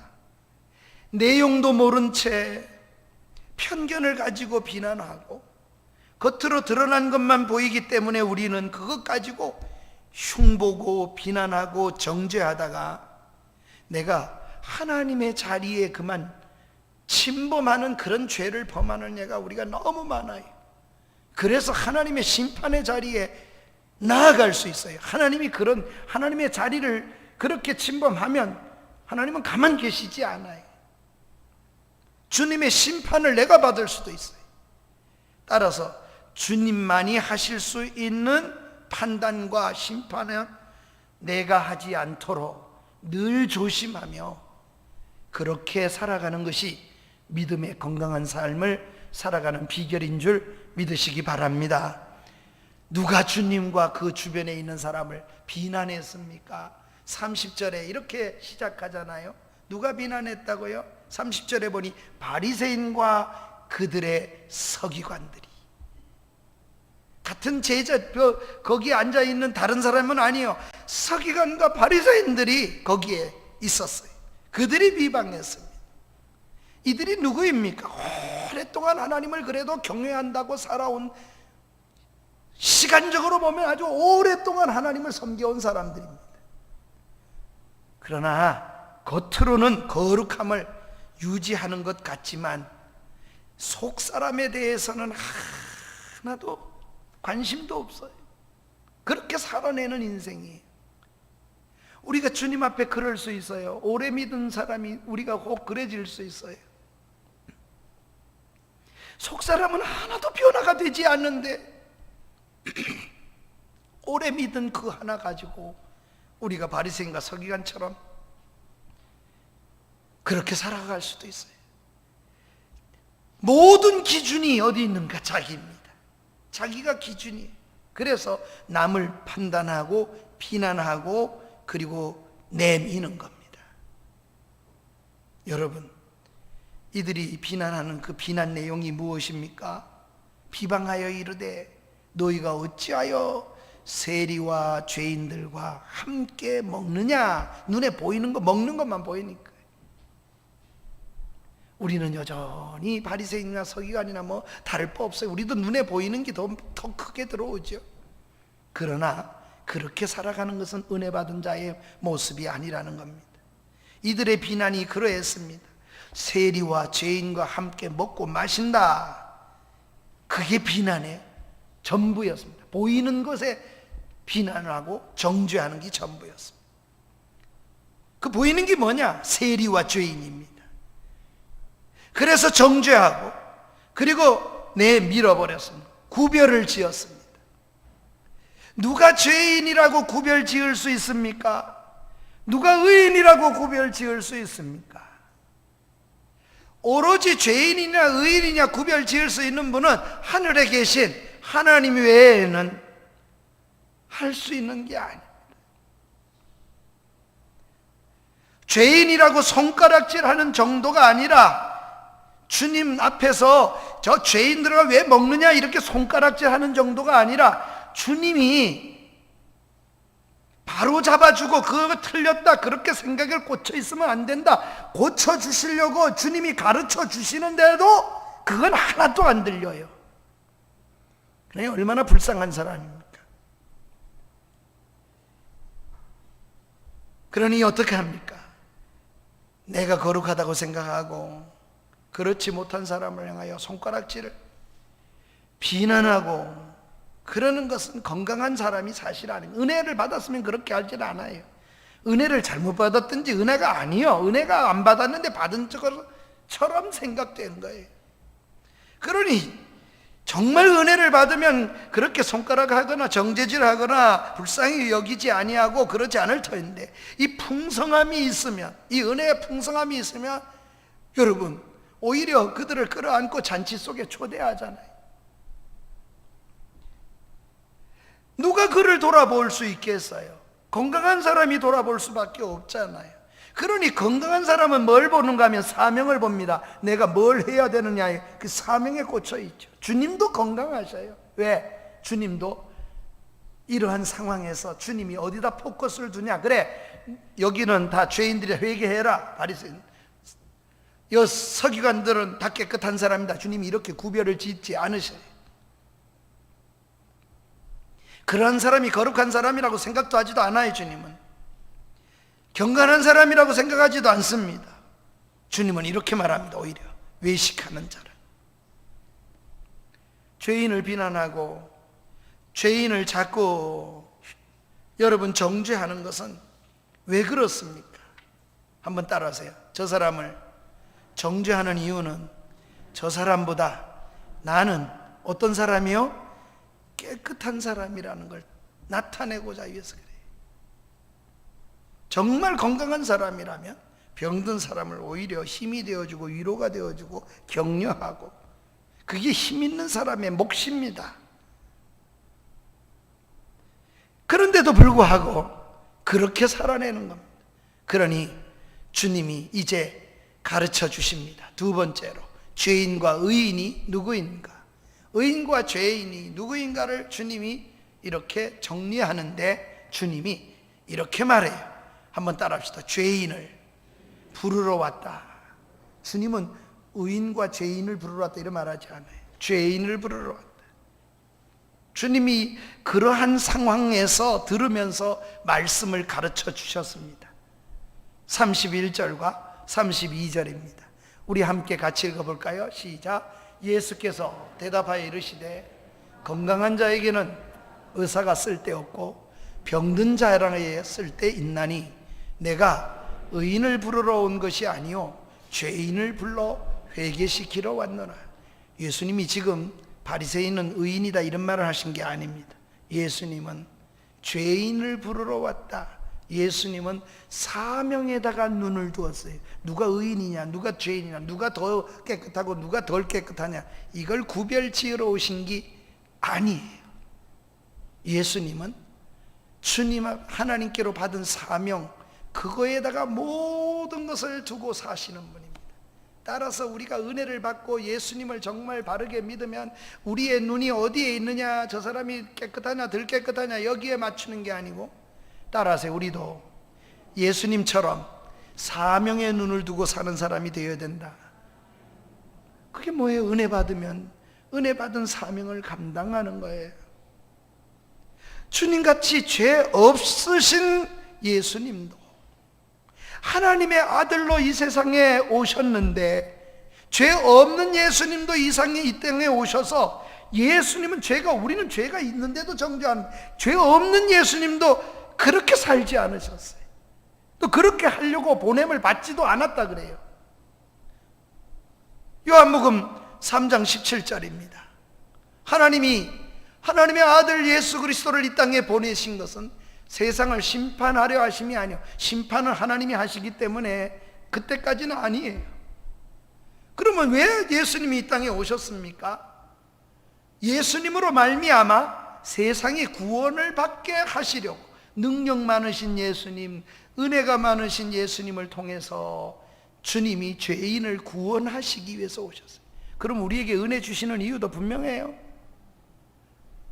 내용도 모른 채 편견을 가지고 비난하고 겉으로 드러난 것만 보이기 때문에 우리는 그것 가지고 흉보고 비난하고 정죄하다가 내가 하나님의 자리에 그만 침범하는 그런 죄를 범하는 예가 우리가 너무 많아요. 그래서 하나님의 심판의 자리에 나아갈 수 있어요. 하나님이 그런 하나님의 자리를 그렇게 침범하면 하나님은 가만 계시지 않아요. 주님의 심판을 내가 받을 수도 있어요. 따라서 주님만이 하실 수 있는 판단과 심판은 내가 하지 않도록 늘 조심하며 그렇게 살아가는 것이 믿음의 건강한 삶을 살아가는 비결인 줄 믿으시기 바랍니다. 누가 주님과 그 주변에 있는 사람을 비난했습니까? 30절에 이렇게 시작하잖아요. 누가 비난했다고요? 30절에 보니 바리새인과 그들의 서기관들이. 같은 제자 거기에 앉아있는 다른 사람은 아니에요. 서기관과 바리새인들이 거기에 있었어요. 그들이 비방했습니다. 이들이 누구입니까? 오랫동안 하나님을 그래도 경외한다고 살아온, 시간적으로 보면 아주 오랫동안 하나님을 섬겨온 사람들입니다. 그러나 겉으로는 거룩함을 유지하는 것 같지만 속 사람에 대해서는 하나도 관심도 없어요. 그렇게 살아내는 인생이에요. 우리가 주님 앞에 그럴 수 있어요. 오래 믿은 사람이 우리가 꼭 그래질 수 있어요. 속 사람은 하나도 변화가 되지 않는데 오래 믿은 그 하나 가지고 우리가 바리새인과 서기관처럼 그렇게 살아갈 수도 있어요. 모든 기준이 어디 있는가? 자기입니다. 자기가 기준이에요. 그래서 남을 판단하고 비난하고 그리고 내미는 겁니다. 여러분, 이들이 비난하는 그 비난 내용이 무엇입니까? 비방하여 이르되 너희가 어찌하여 세리와 죄인들과 함께 먹느냐? 눈에 보이는 거, 먹는 것만 보이니까. 우리는 여전히 바리새인이나 서기관이나 뭐 다를 바 없어요. 우리도 눈에 보이는 게 더 크게 들어오죠. 그러나 그렇게 살아가는 것은 은혜 받은 자의 모습이 아니라는 겁니다. 이들의 비난이 그러했습니다. 세리와 죄인과 함께 먹고 마신다. 그게 비난의 전부였습니다. 보이는 것에 비난하고 정죄하는 게 전부였습니다. 그 보이는 게 뭐냐? 세리와 죄인입니다. 그래서 정죄하고 그리고 밀어버렸습니다. 구별을 지었습니다. 누가 죄인이라고 구별 지을 수 있습니까? 누가 의인이라고 구별 지을 수 있습니까? 오로지 죄인이냐 의인이냐 구별 지을 수 있는 분은 하늘에 계신 하나님 외에는 할 수 있는 게 아닙니다. 죄인이라고 손가락질하는 정도가 아니라 주님 앞에서 저 죄인들과 왜 먹느냐 이렇게 손가락질하는 정도가 아니라 주님이 바로 잡아주고 그거 틀렸다 그렇게 생각을 꽂혀 있으면 안 된다 고쳐주시려고 주님이 가르쳐 주시는데도 그건 하나도 안 들려요. 그러니 얼마나 불쌍한 사람입니까? 그러니 어떻게 합니까? 내가 거룩하다고 생각하고 그렇지 못한 사람을 향하여 손가락질을 비난하고 그러는 것은 건강한 사람이 사실 아닙니다. 은혜를 받았으면 그렇게 하질 않아요. 은혜를 잘못 받았든지 은혜가 아니요, 은혜가 안 받았는데 받은 것처럼 생각되는 거예요. 그러니 정말 은혜를 받으면 그렇게 손가락하거나 정죄질하거나 불쌍히 여기지 아니하고 그러지 않을 터인데, 이 풍성함이 있으면, 이 은혜의 풍성함이 있으면 여러분 오히려 그들을 끌어안고 잔치 속에 초대하잖아요. 누가 그를 돌아볼 수 있겠어요? 건강한 사람이 돌아볼 수밖에 없잖아요. 그러니 건강한 사람은 뭘 보는가 하면 사명을 봅니다. 내가 뭘 해야 되느냐에 그 사명에 꽂혀 있죠. 주님도 건강하셔요. 왜? 주님도 이러한 상황에서 주님이 어디다 포커스를 두냐. 그래, 여기는 다 죄인들이 회개해라. 바리새인, 여 서기관들은 다 깨끗한 사람이다. 주님이 이렇게 구별을 짓지 않으셔요. 그러한 사람이 거룩한 사람이라고 생각도 하지도 않아요. 주님은 경건한 사람이라고 생각하지도 않습니다. 주님은 이렇게 말합니다. 오히려 외식하는 자라, 죄인을 비난하고 죄인을 자꾸 여러분 정죄하는 것은 왜 그렇습니까? 한번 따라하세요. 저 사람을 정죄하는 이유는 저 사람보다 나는 어떤 사람이요? 깨끗한 사람이라는 걸 나타내고자 위해서 그래요. 정말 건강한 사람이라면 병든 사람을 오히려 힘이 되어주고 위로가 되어주고 격려하고, 그게 힘 있는 사람의 몫입니다. 그런데도 불구하고 그렇게 살아내는 겁니다. 그러니 주님이 이제 가르쳐 주십니다. 두 번째로, 죄인과 의인이 누구인가, 의인과 죄인이 누구인가를 주님이 이렇게 정리하는데 주님이 이렇게 말해요. 한번 따라합시다. 죄인을 부르러 왔다. 주님은 의인과 죄인을 부르러 왔다 이런 말하지 않아요. 죄인을 부르러 왔다. 주님이 그러한 상황에서 들으면서 말씀을 가르쳐 주셨습니다. 31절과 32절입니다. 우리 함께 같이 읽어볼까요? 시작. 예수께서 대답하여 이르시되 건강한 자에게는 의사가 쓸데없고 병든 자에게 쓸데있나니 내가 의인을 부르러 온 것이 아니요 죄인을 불러 회개시키러 왔노라. 예수님이 지금 바리새인은 의인이다 이런 말을 하신 게 아닙니다. 예수님은 죄인을 부르러 왔다. 예수님은 사명에다가 눈을 두었어요. 누가 의인이냐, 누가 죄인이냐, 누가 더 깨끗하고 누가 덜 깨끗하냐, 이걸 구별 지으러 오신 게 아니에요. 예수님은 주님 하나님께로 받은 사명, 그거에다가 모든 것을 두고 사시는 분입니다. 따라서 우리가 은혜를 받고 예수님을 정말 바르게 믿으면 우리의 눈이 어디에 있느냐, 저 사람이 깨끗하냐 덜 깨끗하냐 여기에 맞추는 게 아니고, 따라서 우리도 예수님처럼 사명의 눈을 두고 사는 사람이 되어야 된다. 그게 뭐예요? 은혜 받으면 은혜 받은 사명을 감당하는 거예요. 주님같이 죄 없으신 예수님도 하나님의 아들로 이 세상에 오셨는데, 죄 없는 예수님도 이 땅에 오셔서, 예수님은 우리는 죄가 있는데도 정죄하는, 죄 없는 예수님도 그렇게 살지 않으셨어요. 또 그렇게 하려고 보냄을 받지도 않았다 그래요. 요한복음 3장 17절입니다. 하나님의 아들 예수 그리스도를 이 땅에 보내신 것은 세상을 심판하려 하심이 아니요, 심판을 하나님이 하시기 때문에 그때까지는 아니에요. 그러면 왜 예수님이 이 땅에 오셨습니까? 예수님으로 말미암아 세상이 구원을 받게 하시려고, 능력 많으신 예수님, 은혜가 많으신 예수님을 통해서 주님이 죄인을 구원하시기 위해서 오셨어요. 그럼 우리에게 은혜 주시는 이유도 분명해요.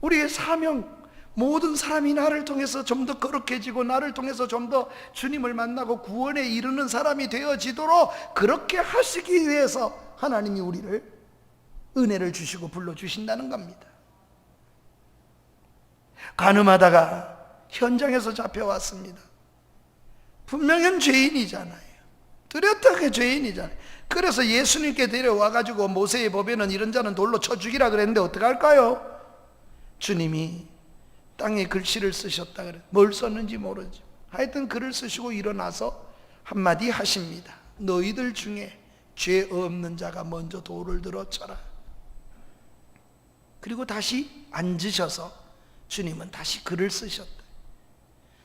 우리의 사명, 모든 사람이 나를 통해서 좀 더 거룩해지고 나를 통해서 좀 더 주님을 만나고 구원에 이르는 사람이 되어지도록 그렇게 하시기 위해서 하나님이 우리를 은혜를 주시고 불러주신다는 겁니다. 간음하다가 현장에서 잡혀왔습니다. 분명한 죄인이잖아요. 뚜렷하게 죄인이잖아요. 그래서 예수님께 데려와가지고 모세의 법에는 이런 자는 돌로 쳐 죽이라 그랬는데 어떡할까요? 주님이 땅에 글씨를 쓰셨다 그래. 뭘 썼는지 모르죠. 하여튼 글을 쓰시고 일어나서 한마디 하십니다. 너희들 중에 죄 없는 자가 먼저 돌을 들어 쳐라. 그리고 다시 앉으셔서 주님은 다시 글을 쓰셨다.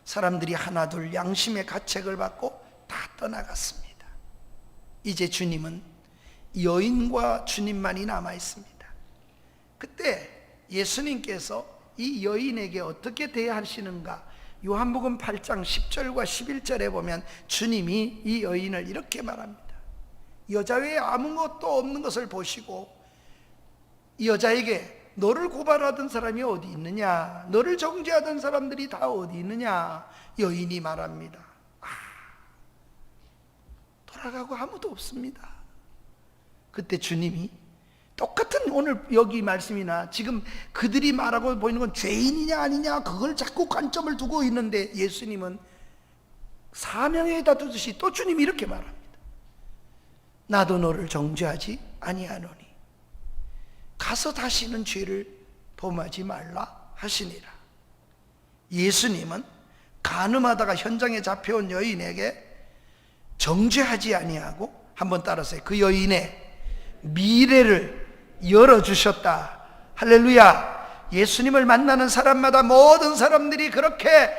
사람들이 하나둘 양심의 가책을 받고 다 떠나갔습니다. 이제 주님은 여인과 주님만이 남아 있습니다. 그때 예수님께서 이 여인에게 어떻게 대하시는가? 요한복음 8장 10절과 11절에 보면 주님이 이 여인을 이렇게 말합니다. 여자 외에 아무것도 없는 것을 보시고 이 여자에게 너를 고발하던 사람이 어디 있느냐? 너를 정죄하던 사람들이 다 어디 있느냐? 여인이 말합니다. 돌아가고 아무도 없습니다. 그때 주님이 똑같은 오늘 여기 말씀이나 지금 그들이 말하고 보이는 건 죄인이냐 아니냐 그걸 자꾸 관점을 두고 있는데 예수님은 사명에다 두듯이 또 주님이 이렇게 말합니다. 나도 너를 정죄하지 아니하노니 가서 다시는 죄를 범하지 말라 하시니라. 예수님은 간음하다가 현장에 잡혀온 여인에게 정죄하지 아니하고, 한번 따라서요, 그 여인의 미래를 열어주셨다. 할렐루야. 예수님을 만나는 사람마다 모든 사람들이 그렇게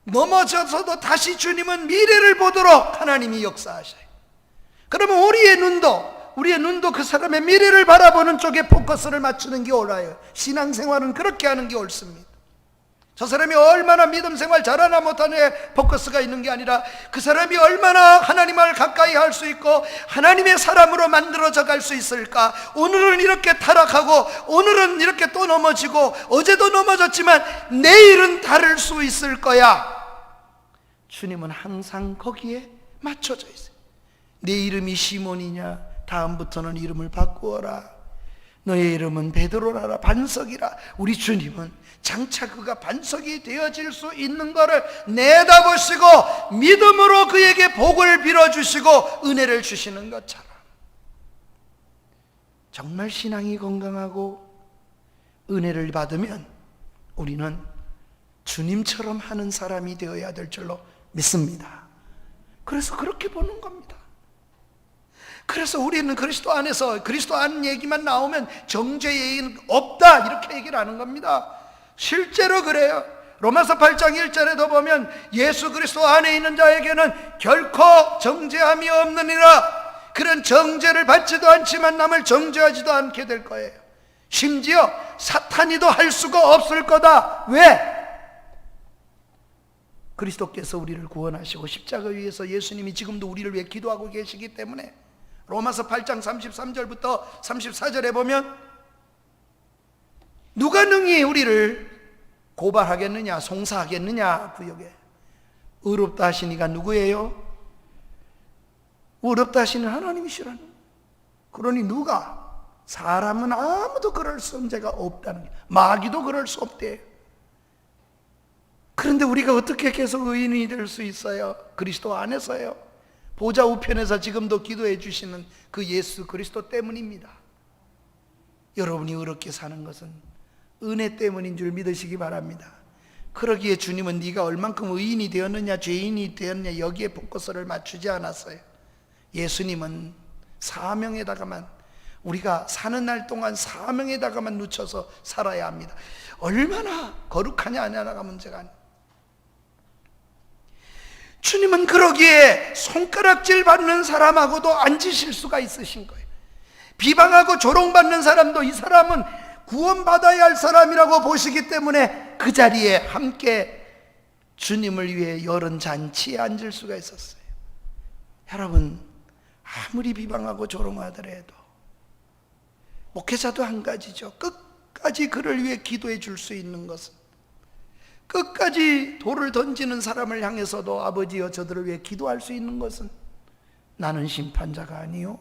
넘어져서도 다시 주님은 미래를 보도록 하나님이 역사하셔요. 그러면 우리의 눈도 그 사람의 미래를 바라보는 쪽에 포커스를 맞추는 게 옳아요. 신앙생활은 그렇게 하는 게 옳습니다. 저 사람이 얼마나 믿음 생활 잘하나 못하느냐에 포커스가 있는 게 아니라 그 사람이 얼마나 하나님을 가까이 할 수 있고 하나님의 사람으로 만들어져 갈 수 있을까. 오늘은 이렇게 타락하고 오늘은 이렇게 또 넘어지고 어제도 넘어졌지만 내일은 다를 수 있을 거야. 주님은 항상 거기에 맞춰져 있어요. 내 이름이 시몬이냐? 다음부터는 이름을 바꾸어라. 너의 이름은 베드로라라. 반석이라. 우리 주님은 장차 그가 반석이 되어질 수 있는 것을 내다보시고 믿음으로 그에게 복을 빌어주시고 은혜를 주시는 것처럼 정말 신앙이 건강하고 은혜를 받으면 우리는 주님처럼 하는 사람이 되어야 될 줄로 믿습니다. 그래서 그렇게 보는 겁니다. 그래서 우리는 그리스도 안에서 그리스도 안 얘기만 나오면 정죄의 없다 이렇게 얘기를 하는 겁니다. 실제로 그래요. 로마서 8장 1절에도 보면 예수 그리스도 안에 있는 자에게는 결코 정죄함이 없느니라. 그런 정죄를 받지도 않지만 남을 정죄하지도 않게 될 거예요. 심지어 사탄이도 할 수가 없을 거다. 왜? 그리스도께서 우리를 구원하시고 십자가 위에서 예수님이 지금도 우리를 위해 기도하고 계시기 때문에 로마서 8장 33절부터 34절에 보면 누가 능히 우리를 고발하겠느냐, 송사하겠느냐, 구역에. 의롭다 하신 이가 누구예요? 의롭다 하시는 하나님이시라는. 그러니 누가? 사람은 아무도 그럴 존재가 없다는 게. 마귀도 그럴 수 없대요. 그런데 우리가 어떻게 계속 의인이 될 수 있어요? 그리스도 안에서요. 보좌 우편에서 지금도 기도해 주시는 그 예수 그리스도 때문입니다. 여러분이 의롭게 사는 것은 은혜 때문인 줄 믿으시기 바랍니다. 그러기에 주님은 네가 얼만큼 의인이 되었느냐 죄인이 되었느냐 여기에 포커스를 맞추지 않았어요. 예수님은 사명에다가만, 우리가 사는 날 동안 사명에다가만 묻혀서 살아야 합니다. 얼마나 거룩하냐 안 하냐가 문제가 아니에요. 주님은 그러기에 손가락질 받는 사람하고도 앉으실 수가 있으신 거예요. 비방하고 조롱받는 사람도 이 사람은 구원받아야 할 사람이라고 보시기 때문에 그 자리에 함께 주님을 위해 열은 잔치에 앉을 수가 있었어요. 여러분, 아무리 비방하고 조롱하더라도 목회자도 한 가지죠. 끝까지 그를 위해 기도해 줄 수 있는 것은, 끝까지 돌을 던지는 사람을 향해서도 아버지여 저들을 위해 기도할 수 있는 것은, 나는 심판자가 아니요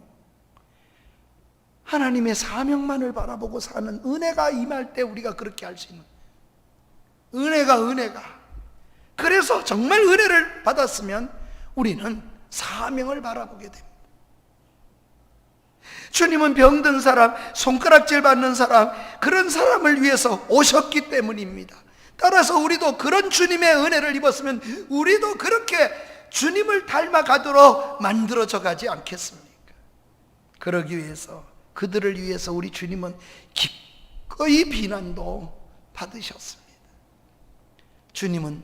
하나님의 사명만을 바라보고 사는 은혜가 임할 때 우리가 그렇게 할 수 있는, 은혜가 그래서 정말 은혜를 받았으면 우리는 사명을 바라보게 됩니다. 주님은 병든 사람, 손가락질 받는 사람, 그런 사람을 위해서 오셨기 때문입니다. 따라서 우리도 그런 주님의 은혜를 입었으면 우리도 그렇게 주님을 닮아가도록 만들어져 가지 않겠습니까? 그러기 위해서, 그들을 위해서 우리 주님은 기꺼이 비난도 받으셨습니다. 주님은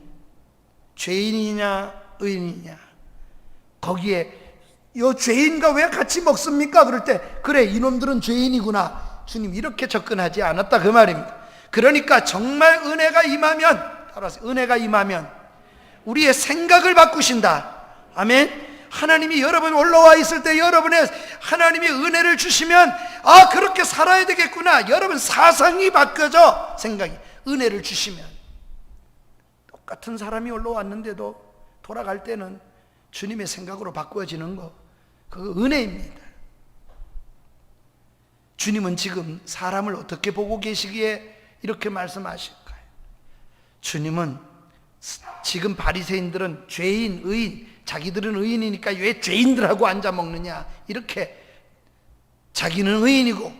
죄인이냐 의인이냐, 거기에 요 죄인과 왜 같이 먹습니까? 그럴 때 그래 이놈들은 죄인이구나, 주님 이렇게 접근하지 않았다 그 말입니다. 그러니까 정말 은혜가 임하면, 따라서 은혜가 임하면 우리의 생각을 바꾸신다. 아멘. 하나님이 여러분 올라와 있을 때 여러분의 하나님이 은혜를 주시면 아 그렇게 살아야 되겠구나, 여러분 사상이 바뀌어져. 생각이, 은혜를 주시면 똑같은 사람이 올라왔는데도 돌아갈 때는 주님의 생각으로 바꾸어지는 거, 그거 은혜입니다. 주님은 지금 사람을 어떻게 보고 계시기에 이렇게 말씀하실까요? 주님은 지금 바리새인들은 죄인, 의인, 자기들은 의인이니까 왜 죄인들하고 앉아 먹느냐, 이렇게 자기는 의인이고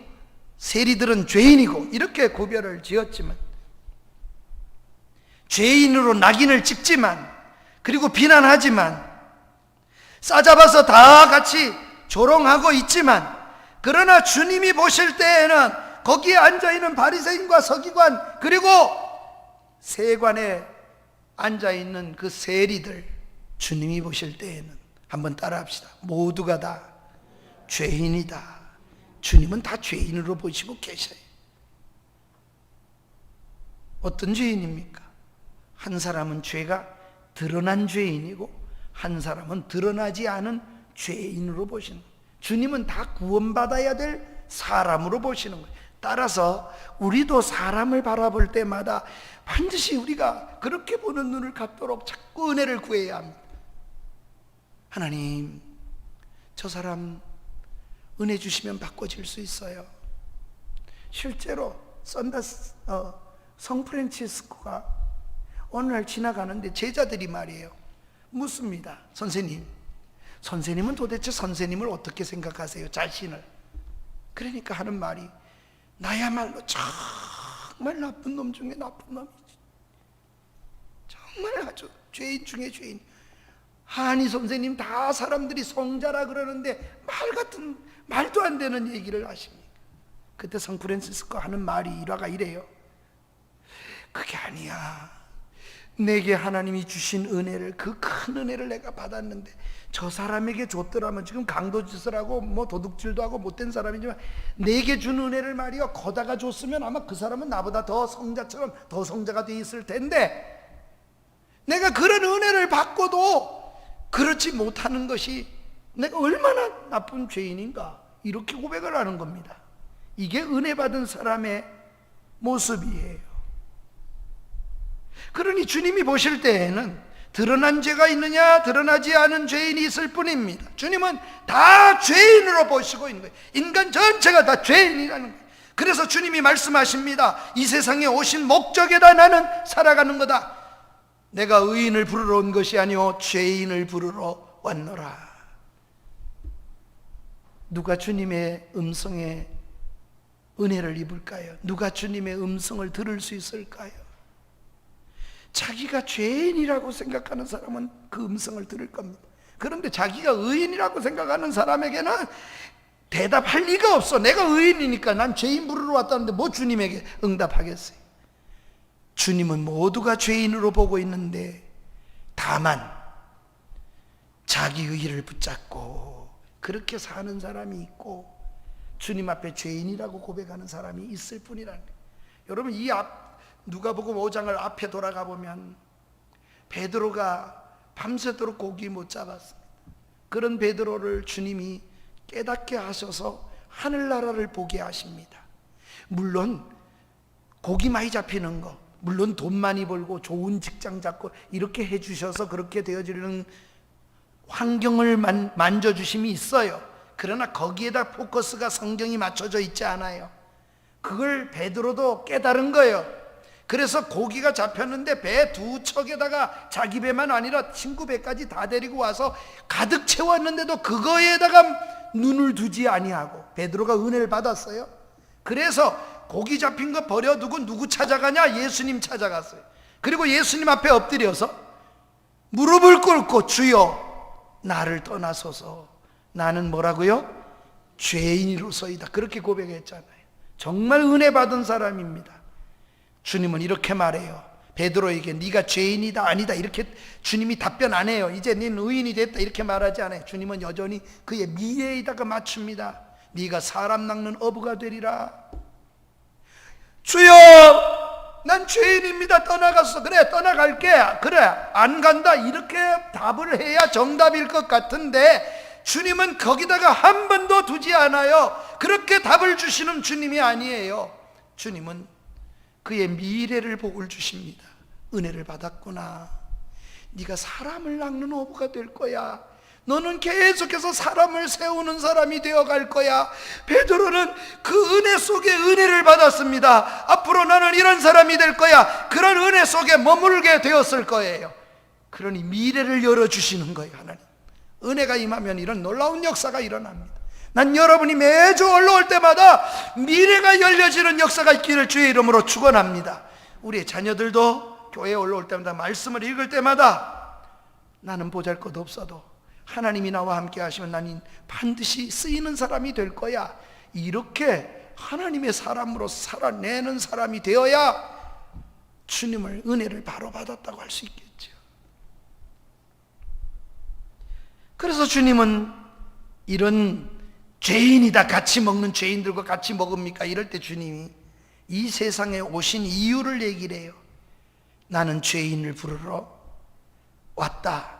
세리들은 죄인이고 이렇게 구별을 지었지만, 죄인으로 낙인을 찍지만, 그리고 비난하지만, 싸잡아서 다 같이 조롱하고 있지만, 그러나 주님이 보실 때에는 거기에 앉아있는 바리새인과 서기관 그리고 세관에 앉아있는 그 세리들, 주님이 보실 때에는, 한번 따라합시다. 모두가 다 죄인이다. 주님은 다 죄인으로 보시고 계셔요. 어떤 죄인입니까? 한 사람은 죄가 드러난 죄인이고 한 사람은 드러나지 않은 죄인으로 보시는 거예요. 주님은 다 구원받아야 될 사람으로 보시는 거예요. 따라서 우리도 사람을 바라볼 때마다 반드시 우리가 그렇게 보는 눈을 갖도록 자꾸 은혜를 구해야 합니다. 하나님, 저 사람 은혜 주시면 바꿔질 수 있어요. 실제로 성 프란치스코가 어느 날 지나가는데 제자들이 말이에요, 묻습니다. 선생님은 도대체 선생님을 어떻게 생각하세요? 자신을. 그러니까 하는 말이, 나야말로 정말 나쁜 놈 중에 나쁜 놈이지, 정말 아주 죄인 중에 죄인. 아니 선생님, 다 사람들이 성자라 그러는데 말도 안 되는 얘기를 하십니까? 그때 성 프란시스코 하는 말이 일화가 이래요. 그게 아니야, 내게 하나님이 주신 은혜를, 그 큰 은혜를 내가 받았는데 저 사람에게 줬더라면, 지금 강도짓을 하고 뭐 도둑질도 하고 못된 사람이지만 내게 준 은혜를 말이야, 거다가 줬으면 아마 그 사람은 나보다 더 성자처럼 더 성자가 돼 있을 텐데, 내가 그런 은혜를 받고도 그렇지 못하는 것이 내가 얼마나 나쁜 죄인인가, 이렇게 고백을 하는 겁니다. 이게 은혜 받은 사람의 모습이에요. 그러니 주님이 보실 때에는 드러난 죄가 있느냐 드러나지 않은 죄인이 있을 뿐입니다. 주님은 다 죄인으로 보시고 있는 거예요. 인간 전체가 다 죄인이라는 거예요. 그래서 주님이 말씀하십니다. 이 세상에 오신 목적에다 나는 살아가는 거다. 내가 의인을 부르러 온 것이 아니오 죄인을 부르러 왔노라. 누가 주님의 음성에 은혜를 입을까요? 누가 주님의 음성을 들을 수 있을까요? 자기가 죄인이라고 생각하는 사람은 그 음성을 들을 겁니다. 그런데 자기가 의인이라고 생각하는 사람에게는 대답할 리가 없어. 내가 의인이니까 난 죄인 부르러 왔다는데 뭐 주님에게 응답하겠어요? 주님은 모두가 죄인으로 보고 있는데 다만 자기 의의를 붙잡고 그렇게 사는 사람이 있고 주님 앞에 죄인이라고 고백하는 사람이 있을 뿐이라는 거예요. 여러분, 이 누가복음 5장을 앞에 돌아가 보면 베드로가 밤새도록 고기 못 잡았습니다. 그런 베드로를 주님이 깨닫게 하셔서 하늘나라를 보게 하십니다. 물론 고기 많이 잡히는 거, 물론 돈 많이 벌고 좋은 직장 잡고 이렇게 해주셔서 그렇게 되어지는 환경을 만져주심이 있어요. 그러나 거기에다 포커스가 성경이 맞춰져 있지 않아요. 그걸 베드로도 깨달은 거예요. 그래서 고기가 잡혔는데 배 두 척에다가 자기 배만 아니라 친구 배까지 다 데리고 와서 가득 채웠는데도 그거에다가 눈을 두지 아니하고 베드로가 은혜를 받았어요. 그래서 고기 잡힌 거 버려두고 누구 찾아가냐? 예수님 찾아갔어요. 그리고 예수님 앞에 엎드려서 무릎을 꿇고 주여 나를 떠나소서, 나는 뭐라고요? 죄인으로서이다. 그렇게 고백했잖아요. 정말 은혜 받은 사람입니다. 주님은 이렇게 말해요. 베드로에게 네가 죄인이다 아니다 이렇게 주님이 답변 안 해요. 이제 너는 의인이 됐다 이렇게 말하지 않아요. 주님은 여전히 그의 미래에다가 맞춥니다. 네가 사람 낚는 어부가 되리라. 주여 난 죄인입니다. 떠나갔어. 그래 떠나갈게. 그래 안 간다. 이렇게 답을 해야 정답일 것 같은데 주님은 거기다가 한 번도 두지 않아요. 그렇게 답을 주시는 주님이 아니에요. 주님은 그의 미래를 복을 주십니다. 은혜를 받았구나. 네가 사람을 낚는 어부가 될 거야. 너는 계속해서 사람을 세우는 사람이 되어갈 거야. 베드로는 그 은혜 속에 은혜를 받았습니다. 앞으로 나는 이런 사람이 될 거야. 그런 은혜 속에 머물게 되었을 거예요. 그러니 미래를 열어주시는 거예요. 하나님 은혜가 임하면 이런 놀라운 역사가 일어납니다. 난 여러분이 매주 올라올 때마다 미래가 열려지는 역사가 있기를 주의 이름으로 축원합니다. 우리의 자녀들도 교회에 올라올 때마다 말씀을 읽을 때마다 나는 보잘것없어도 하나님이 나와 함께 하시면 나는 반드시 쓰이는 사람이 될 거야. 이렇게 하나님의 사람으로 살아내는 사람이 되어야 주님을 은혜를 바로 받았다고 할 수 있겠죠. 그래서 주님은 이런 죄인이다 같이 먹는 죄인들과 같이 먹읍니까? 이럴 때 주님이 이 세상에 오신 이유를 얘기를 해요. 나는 죄인을 부르러 왔다.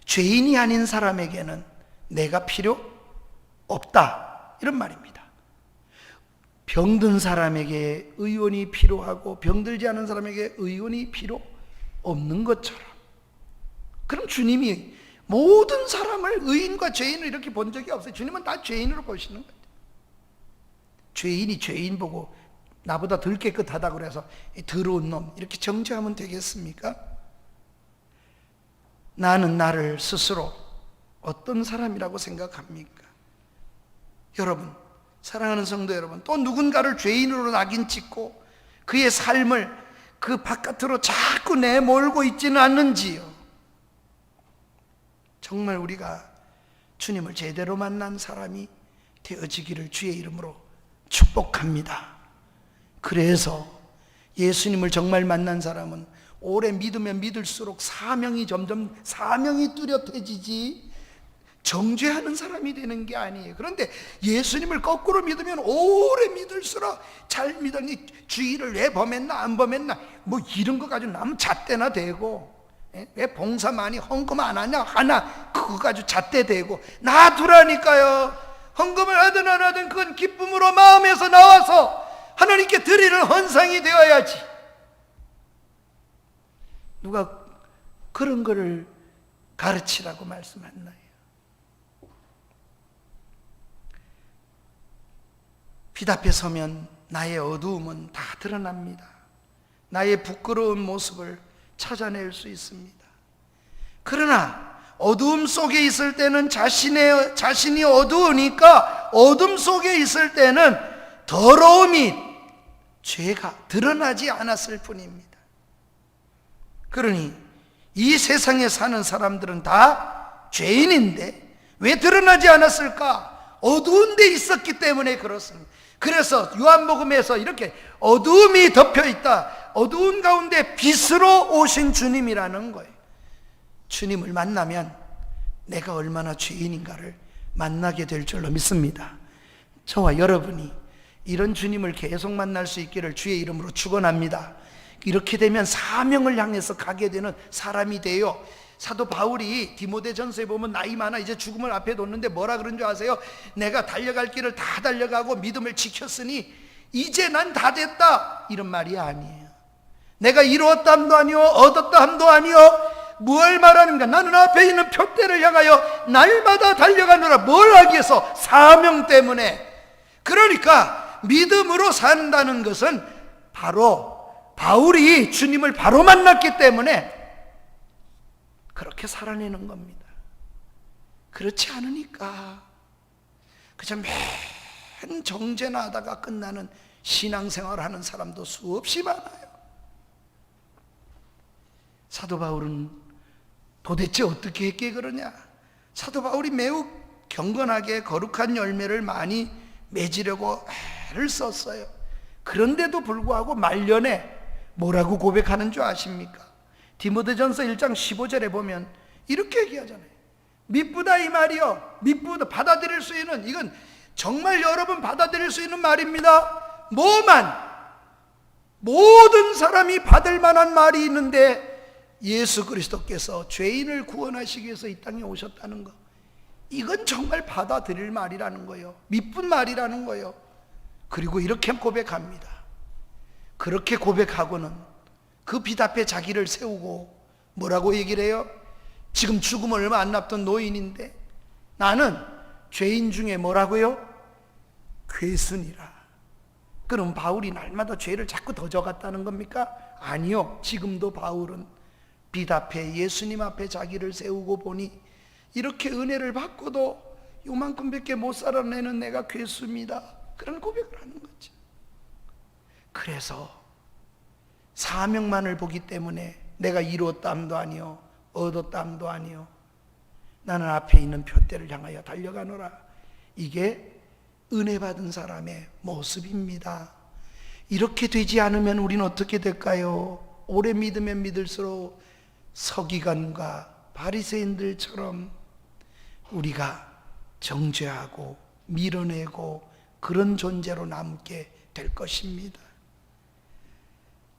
죄인이 아닌 사람에게는 내가 필요 없다. 이런 말입니다. 병든 사람에게 의원이 필요하고 병들지 않은 사람에게 의원이 필요 없는 것처럼, 그럼 주님이 모든 사람을 의인과 죄인을 이렇게 본 적이 없어요. 주님은 다 죄인으로 보시는 거예요. 죄인이 죄인 보고 나보다 덜 깨끗하다고 그래서 더러운 놈 이렇게 정죄하면 되겠습니까? 나는 나를 스스로 어떤 사람이라고 생각합니까? 여러분, 사랑하는 성도 여러분, 또 누군가를 죄인으로 낙인 찍고 그의 삶을 그 바깥으로 자꾸 내몰고 있지는 않는지요? 정말 우리가 주님을 제대로 만난 사람이 되어지기를 주의 이름으로 축복합니다. 그래서 예수님을 정말 만난 사람은 오래 믿으면 믿을수록 사명이 뚜렷해지지 정죄하는 사람이 되는 게 아니에요. 그런데 예수님을 거꾸로 믿으면 오래 믿을수록 잘 믿었니? 주의를 왜 범했나 안 범했나 뭐 이런 거 가지고 남 잣대나 대고, 왜 봉사 많이 헌금 안 하냐 하나 그거 가지고 잣대대고 놔두라니까요. 헌금을 하든 안 하든 그건 기쁨으로 마음에서 나와서 하나님께 드리는 헌상이 되어야지. 누가 그런 거를 가르치라고 말씀했나요? 빛 앞에 서면 나의 어두움은 다 드러납니다. 나의 부끄러운 모습을 찾아낼 수 있습니다. 그러나 어두움 속에 있을 때는 자신이 어두우니까 어둠 속에 있을 때는 더러움이 죄가 드러나지 않았을 뿐입니다. 그러니 이 세상에 사는 사람들은 다 죄인인데 왜 드러나지 않았을까? 어두운 데 있었기 때문에 그렇습니다. 그래서 요한복음에서 이렇게 어두움이 덮여있다, 어두운 가운데 빛으로 오신 주님이라는 거예요. 주님을 만나면 내가 얼마나 죄인인가를 만나게 될 줄로 믿습니다. 저와 여러분이 이런 주님을 계속 만날 수 있기를 주의 이름으로 축원합니다. 이렇게 되면 사명을 향해서 가게 되는 사람이 돼요. 사도 바울이 디모데전서에 보면 나이 많아 이제 죽음을 앞에 뒀는데 뭐라 그런 줄 아세요? 내가 달려갈 길을 다 달려가고 믿음을 지켰으니 이제 난 다 됐다, 이런 말이 아니에요. 내가 이루었다 함도 아니요 얻었다 함도 아니요. 뭘 말하는가? 나는 앞에 있는 표대를 향하여 날마다 달려가느라. 뭘 하기 위해서? 사명 때문에. 그러니까 믿음으로 산다는 것은 바로 바울이 주님을 바로 만났기 때문에 그렇게 살아내는 겁니다. 그렇지 않으니까 그저 맨 정죄나 하다가 끝나는 신앙생활 하는 사람도 수없이 많아요. 사도 바울은 도대체 어떻게 했기에 그러냐? 사도 바울이 매우 경건하게 거룩한 열매를 많이 맺으려고 애를 썼어요. 그런데도 불구하고 말년에 뭐라고 고백하는 줄 아십니까? 디모데전서 1장 15절에 보면 이렇게 얘기하잖아요. 미쁘다 이 말이요. 미쁘다, 받아들일 수 있는, 이건 정말 여러분 받아들일 수 있는 말입니다. 모든 사람이 받을 만한 말이 있는데 예수 그리스도께서 죄인을 구원하시기 위해서 이 땅에 오셨다는 거, 이건 정말 받아들일 말이라는 거예요. 미쁜 말이라는 거예요. 그리고 이렇게 고백합니다. 그렇게 고백하고는 그 빛 앞에 자기를 세우고 뭐라고 얘기를 해요? 지금 죽음을 얼마 안 남던 노인인데 나는 죄인 중에 뭐라고요? 괴순이라. 그럼 바울이 날마다 죄를 자꾸 더 져갔다는 겁니까? 아니요. 지금도 바울은 빛 앞에, 예수님 앞에 자기를 세우고 보니 이렇게 은혜를 받고도 요만큼밖에 못 살아내는 내가 괴수입니다, 그런 고백을 하는 거죠. 그래서 사명만을 보기 때문에 내가 이루었다 함도 아니요 얻었다 함도 아니요 나는 앞에 있는 표대를 향하여 달려가노라, 이게 은혜 받은 사람의 모습입니다. 이렇게 되지 않으면 우리는 어떻게 될까요? 오래 믿으면 믿을수록 서기관과 바리새인들처럼 우리가 정죄하고 밀어내고 그런 존재로 남게 될 것입니다.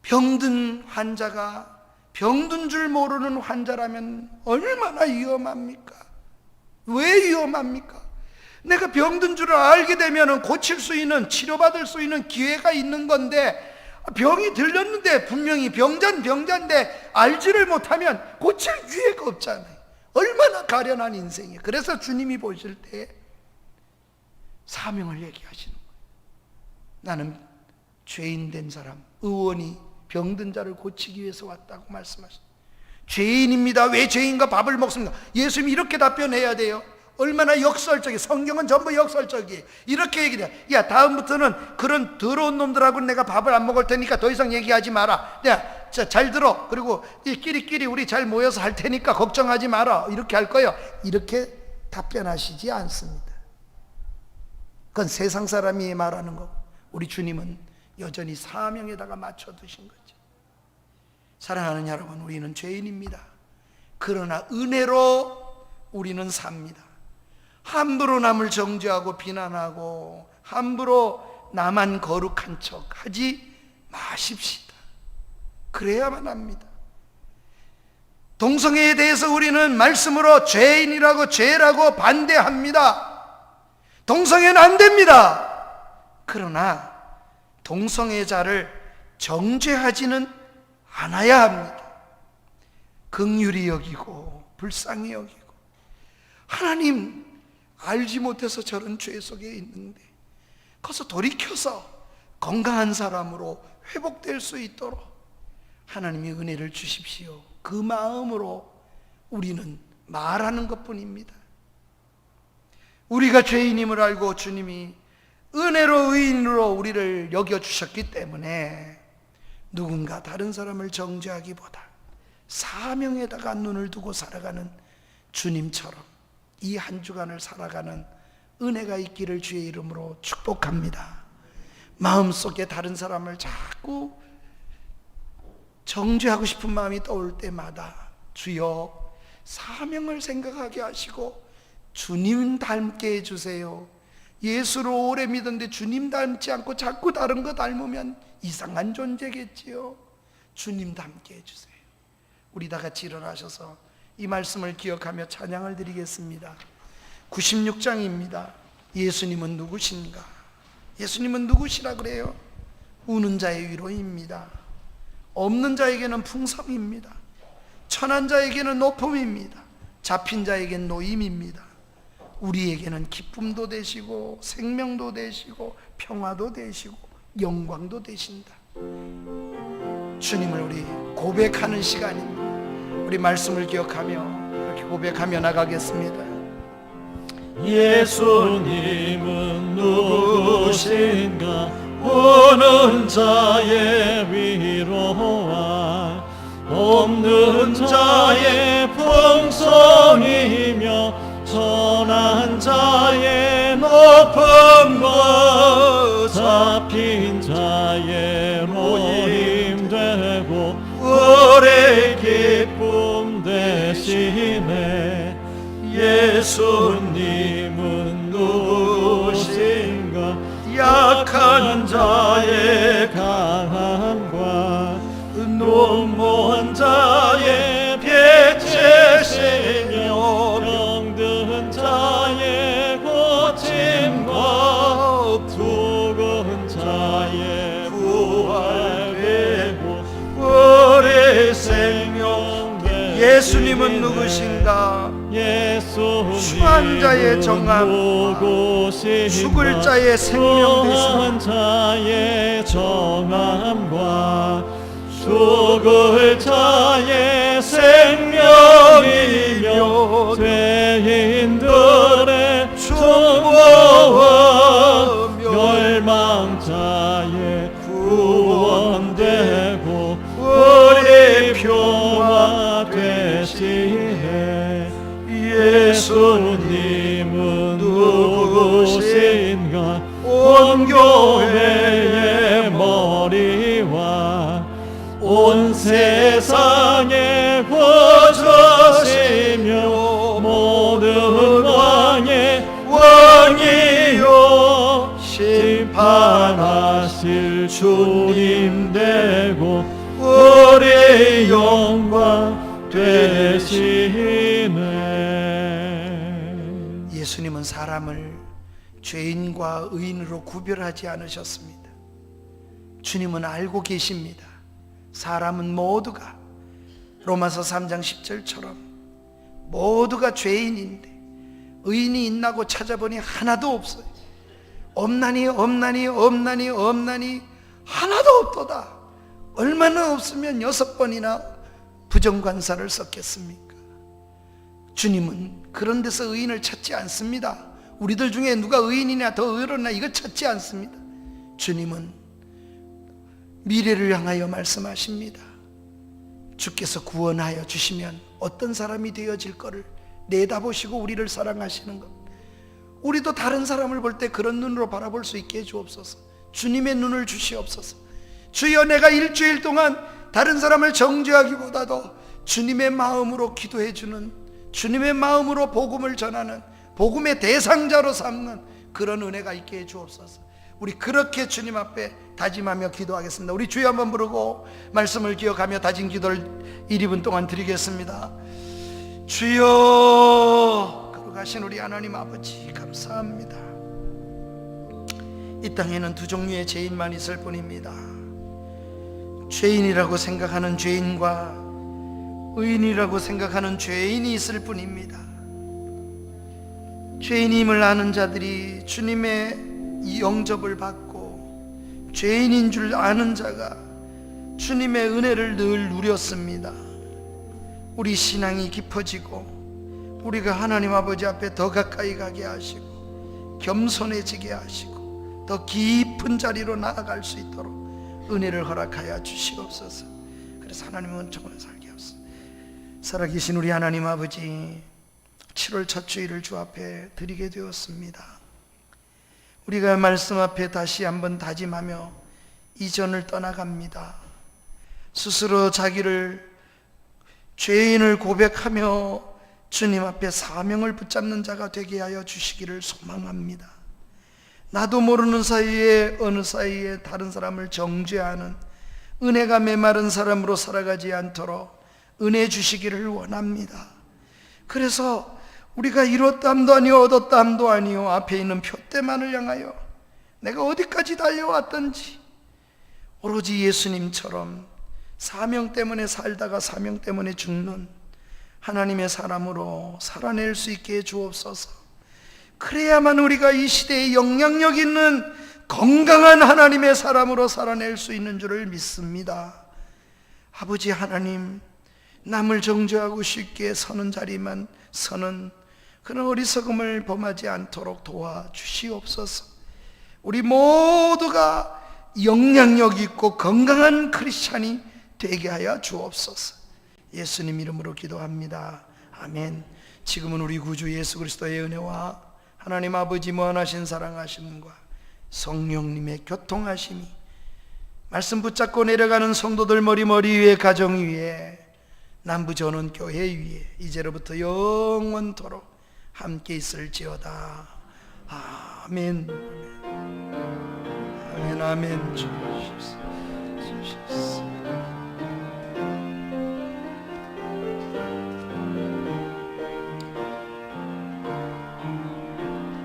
병든 환자가 병든 줄 모르는 환자라면 얼마나 위험합니까? 왜 위험합니까? 내가 병든 줄을 알게 되면 고칠 수 있는, 치료받을 수 있는 기회가 있는 건데, 병이 들렸는데 분명히 병자인데 알지를 못하면 고칠 기회가 없잖아요. 얼마나 가련한 인생이에요. 그래서 주님이 보실 때 사명을 얘기하시는 거예요. 나는 죄인 된 사람, 의원이 병든 자를 고치기 위해서 왔다고 말씀하셨어요. 죄인입니다. 왜 죄인과 밥을 먹습니까? 예수님이 이렇게 답변해야 돼요. 얼마나 역설적이에요. 성경은 전부 역설적이에요. 이렇게 얘기해요. 야, 다음부터는 그런 더러운 놈들하고는 내가 밥을 안 먹을 테니까 더 이상 얘기하지 마라. 야, 잘 들어. 그리고 끼리끼리 우리 잘 모여서 할 테니까 걱정하지 마라. 이렇게 할 거예요. 이렇게 답변하시지 않습니다. 그건 세상 사람이 말하는 거. 우리 주님은 여전히 사명에다가 맞춰 두신 거죠. 사랑하는 여러분, 우리는 죄인입니다. 그러나 은혜로 우리는 삽니다. 함부로 남을 정죄하고 비난하고 함부로 나만 거룩한 척 하지 마십시다. 그래야만 합니다. 동성애에 대해서 우리는 말씀으로 죄인이라고, 죄라고 반대합니다. 동성애는 안 됩니다. 그러나 동성애자를 정죄하지는 않아야 합니다. 긍휼히 여기고 불쌍히 여기고. 하나님 알지 못해서 저런 죄 속에 있는데 거기서 돌이켜서 건강한 사람으로 회복될 수 있도록 하나님이 은혜를 주십시오. 그 마음으로 우리는 말하는 것뿐입니다. 우리가 죄인임을 알고 주님이 은혜로 의인으로 우리를 여겨주셨기 때문에 누군가 다른 사람을 정죄하기보다 사명에다가 눈을 두고 살아가는 주님처럼 이 한 주간을 살아가는 은혜가 있기를 주의 이름으로 축복합니다. 마음속에 다른 사람을 자꾸 정죄하고 싶은 마음이 떠올 때마다 주여 사명을 생각하게 하시고 주님 닮게 해주세요. 예수를 오래 믿었는데 주님 닮지 않고 자꾸 다른 거 닮으면 이상한 존재겠지요. 주님 닮게 해주세요. 우리 다 같이 일어나셔서 이 말씀을 기억하며 찬양을 드리겠습니다. 96장입니다. 예수님은 누구신가? 예수님은 누구시라 그래요? 우는 자의 위로입니다. 없는 자에게는 풍성입니다. 천한 자에게는 높음입니다. 잡힌 자에게는 노임입니다. 우리에게는 기쁨도 되시고 생명도 되시고 평화도 되시고 영광도 되신다. 주님을 우리 고백하는 시간입니다. 우리 말씀을 기억하며 이렇게 고백하며 나가겠습니다. 예수님은 누구신가? 우는 자의 위로와 없는 자의 풍성이며 천한 자의 높음과 잡힌 자의 노임 되고 우리 기쁨 되시네. 예수님은 누구신가? 약한 자의 강함과 눈먼 자의 빛이시며 병든 자의 고침과 죽은 자의 부활되고 우리 생명 되시네. 예수님은 누구신가? 추한 자의 정함, 죽을 자의 생명 되시는 자의 정함과 죽을 자의 생명이며 죄인들의 충고와 멸망자의 구원되고 우리 평화 되시네. 예수님은 누구신가? 온 교회의 머리와 온 세상의 구주시며 모든 왕의 왕이요 심판하실 주님 되고 우리 영광 되시네. 예수님은 사람을 죄인과 의인으로 구별하지 않으셨습니다. 주님은 알고 계십니다. 사람은 모두가 로마서 3장 10절처럼 모두가 죄인인데 의인이 있나고 찾아보니 하나도 없어요. 없나니 하나도 없도다. 얼마나 없으면 6번이나 부정관사를 썼겠습니까? 주님은 그런 데서 의인을 찾지 않습니다. 우리들 중에 누가 의인이냐 더 의롭나 이거 찾지 않습니다. 주님은 미래를 향하여 말씀하십니다. 주께서 구원하여 주시면 어떤 사람이 되어질 거를 내다보시고 우리를 사랑하시는 것, 우리도 다른 사람을 볼 때 그런 눈으로 바라볼 수 있게 해주옵소서. 주님의 눈을 주시옵소서. 주여, 내가 일주일 동안 다른 사람을 정죄하기보다도 주님의 마음으로 기도해주는, 주님의 마음으로 복음을 전하는, 복음의 대상자로 삼는 그런 은혜가 있게 해주옵소서. 우리 그렇게 주님 앞에 다짐하며 기도하겠습니다. 우리 주여 한번 부르고 말씀을 기억하며 다진 기도를 1~2분 동안 드리겠습니다. 주여, 거룩하신 우리 하나님 아버지 감사합니다. 이 땅에는 두 종류의 죄인만 있을 뿐입니다. 죄인이라고 생각하는 죄인과 의인이라고 생각하는 죄인이 있을 뿐입니다. 죄인임을 아는 자들이 주님의 이 영접을 받고 죄인인 줄 아는 자가 주님의 은혜를 늘 누렸습니다. 우리 신앙이 깊어지고 우리가 하나님 아버지 앞에 더 가까이 가게 하시고 겸손해지게 하시고 더 깊은 자리로 나아갈 수 있도록 은혜를 허락하여 주시옵소서. 그래서 하나님은 정말 살게 하옵소서. 살아계신 우리 하나님 아버지, 7월 첫 주일을 주 앞에 드리게 되었습니다. 우리가 말씀 앞에 다시 한번 다짐하며 이전을 떠나갑니다. 스스로 자기를 죄인을 고백하며 주님 앞에 사명을 붙잡는 자가 되게 하여 주시기를 소망합니다. 나도 모르는 사이에 어느 사이에 다른 사람을 정죄하는 은혜가 메마른 사람으로 살아가지 않도록 은혜 주시기를 원합니다. 그래서 우리가 이뤘담도 아니요 얻었담도 아니요 앞에 있는 표대만을 향하여 내가 어디까지 달려왔던지 오로지 예수님처럼 사명 때문에 살다가 사명 때문에 죽는 하나님의 사람으로 살아낼 수 있게 해 주옵소서. 그래야만 우리가 이 시대에 영향력 있는 건강한 하나님의 사람으로 살아낼 수 있는 줄을 믿습니다. 아버지 하나님, 남을 정죄하고 쉽게 서는 자리만 서는 그런 어리석음을 범하지 않도록 도와주시옵소서. 우리 모두가 영향력 있고 건강한 크리스찬이 되게 하여 주옵소서. 예수님 이름으로 기도합니다. 아멘. 지금은 우리 구주 예수 그리스도의 은혜와 하나님 아버지 무한하신 사랑하심과 성령님의 교통하심이 말씀 붙잡고 내려가는 성도들 머리 위에, 가정 위에, 남부전원교회 위에 이제로부터 영원토록 함께 있을지어다. 아멘. 아멘. 아멘. 주옵소서.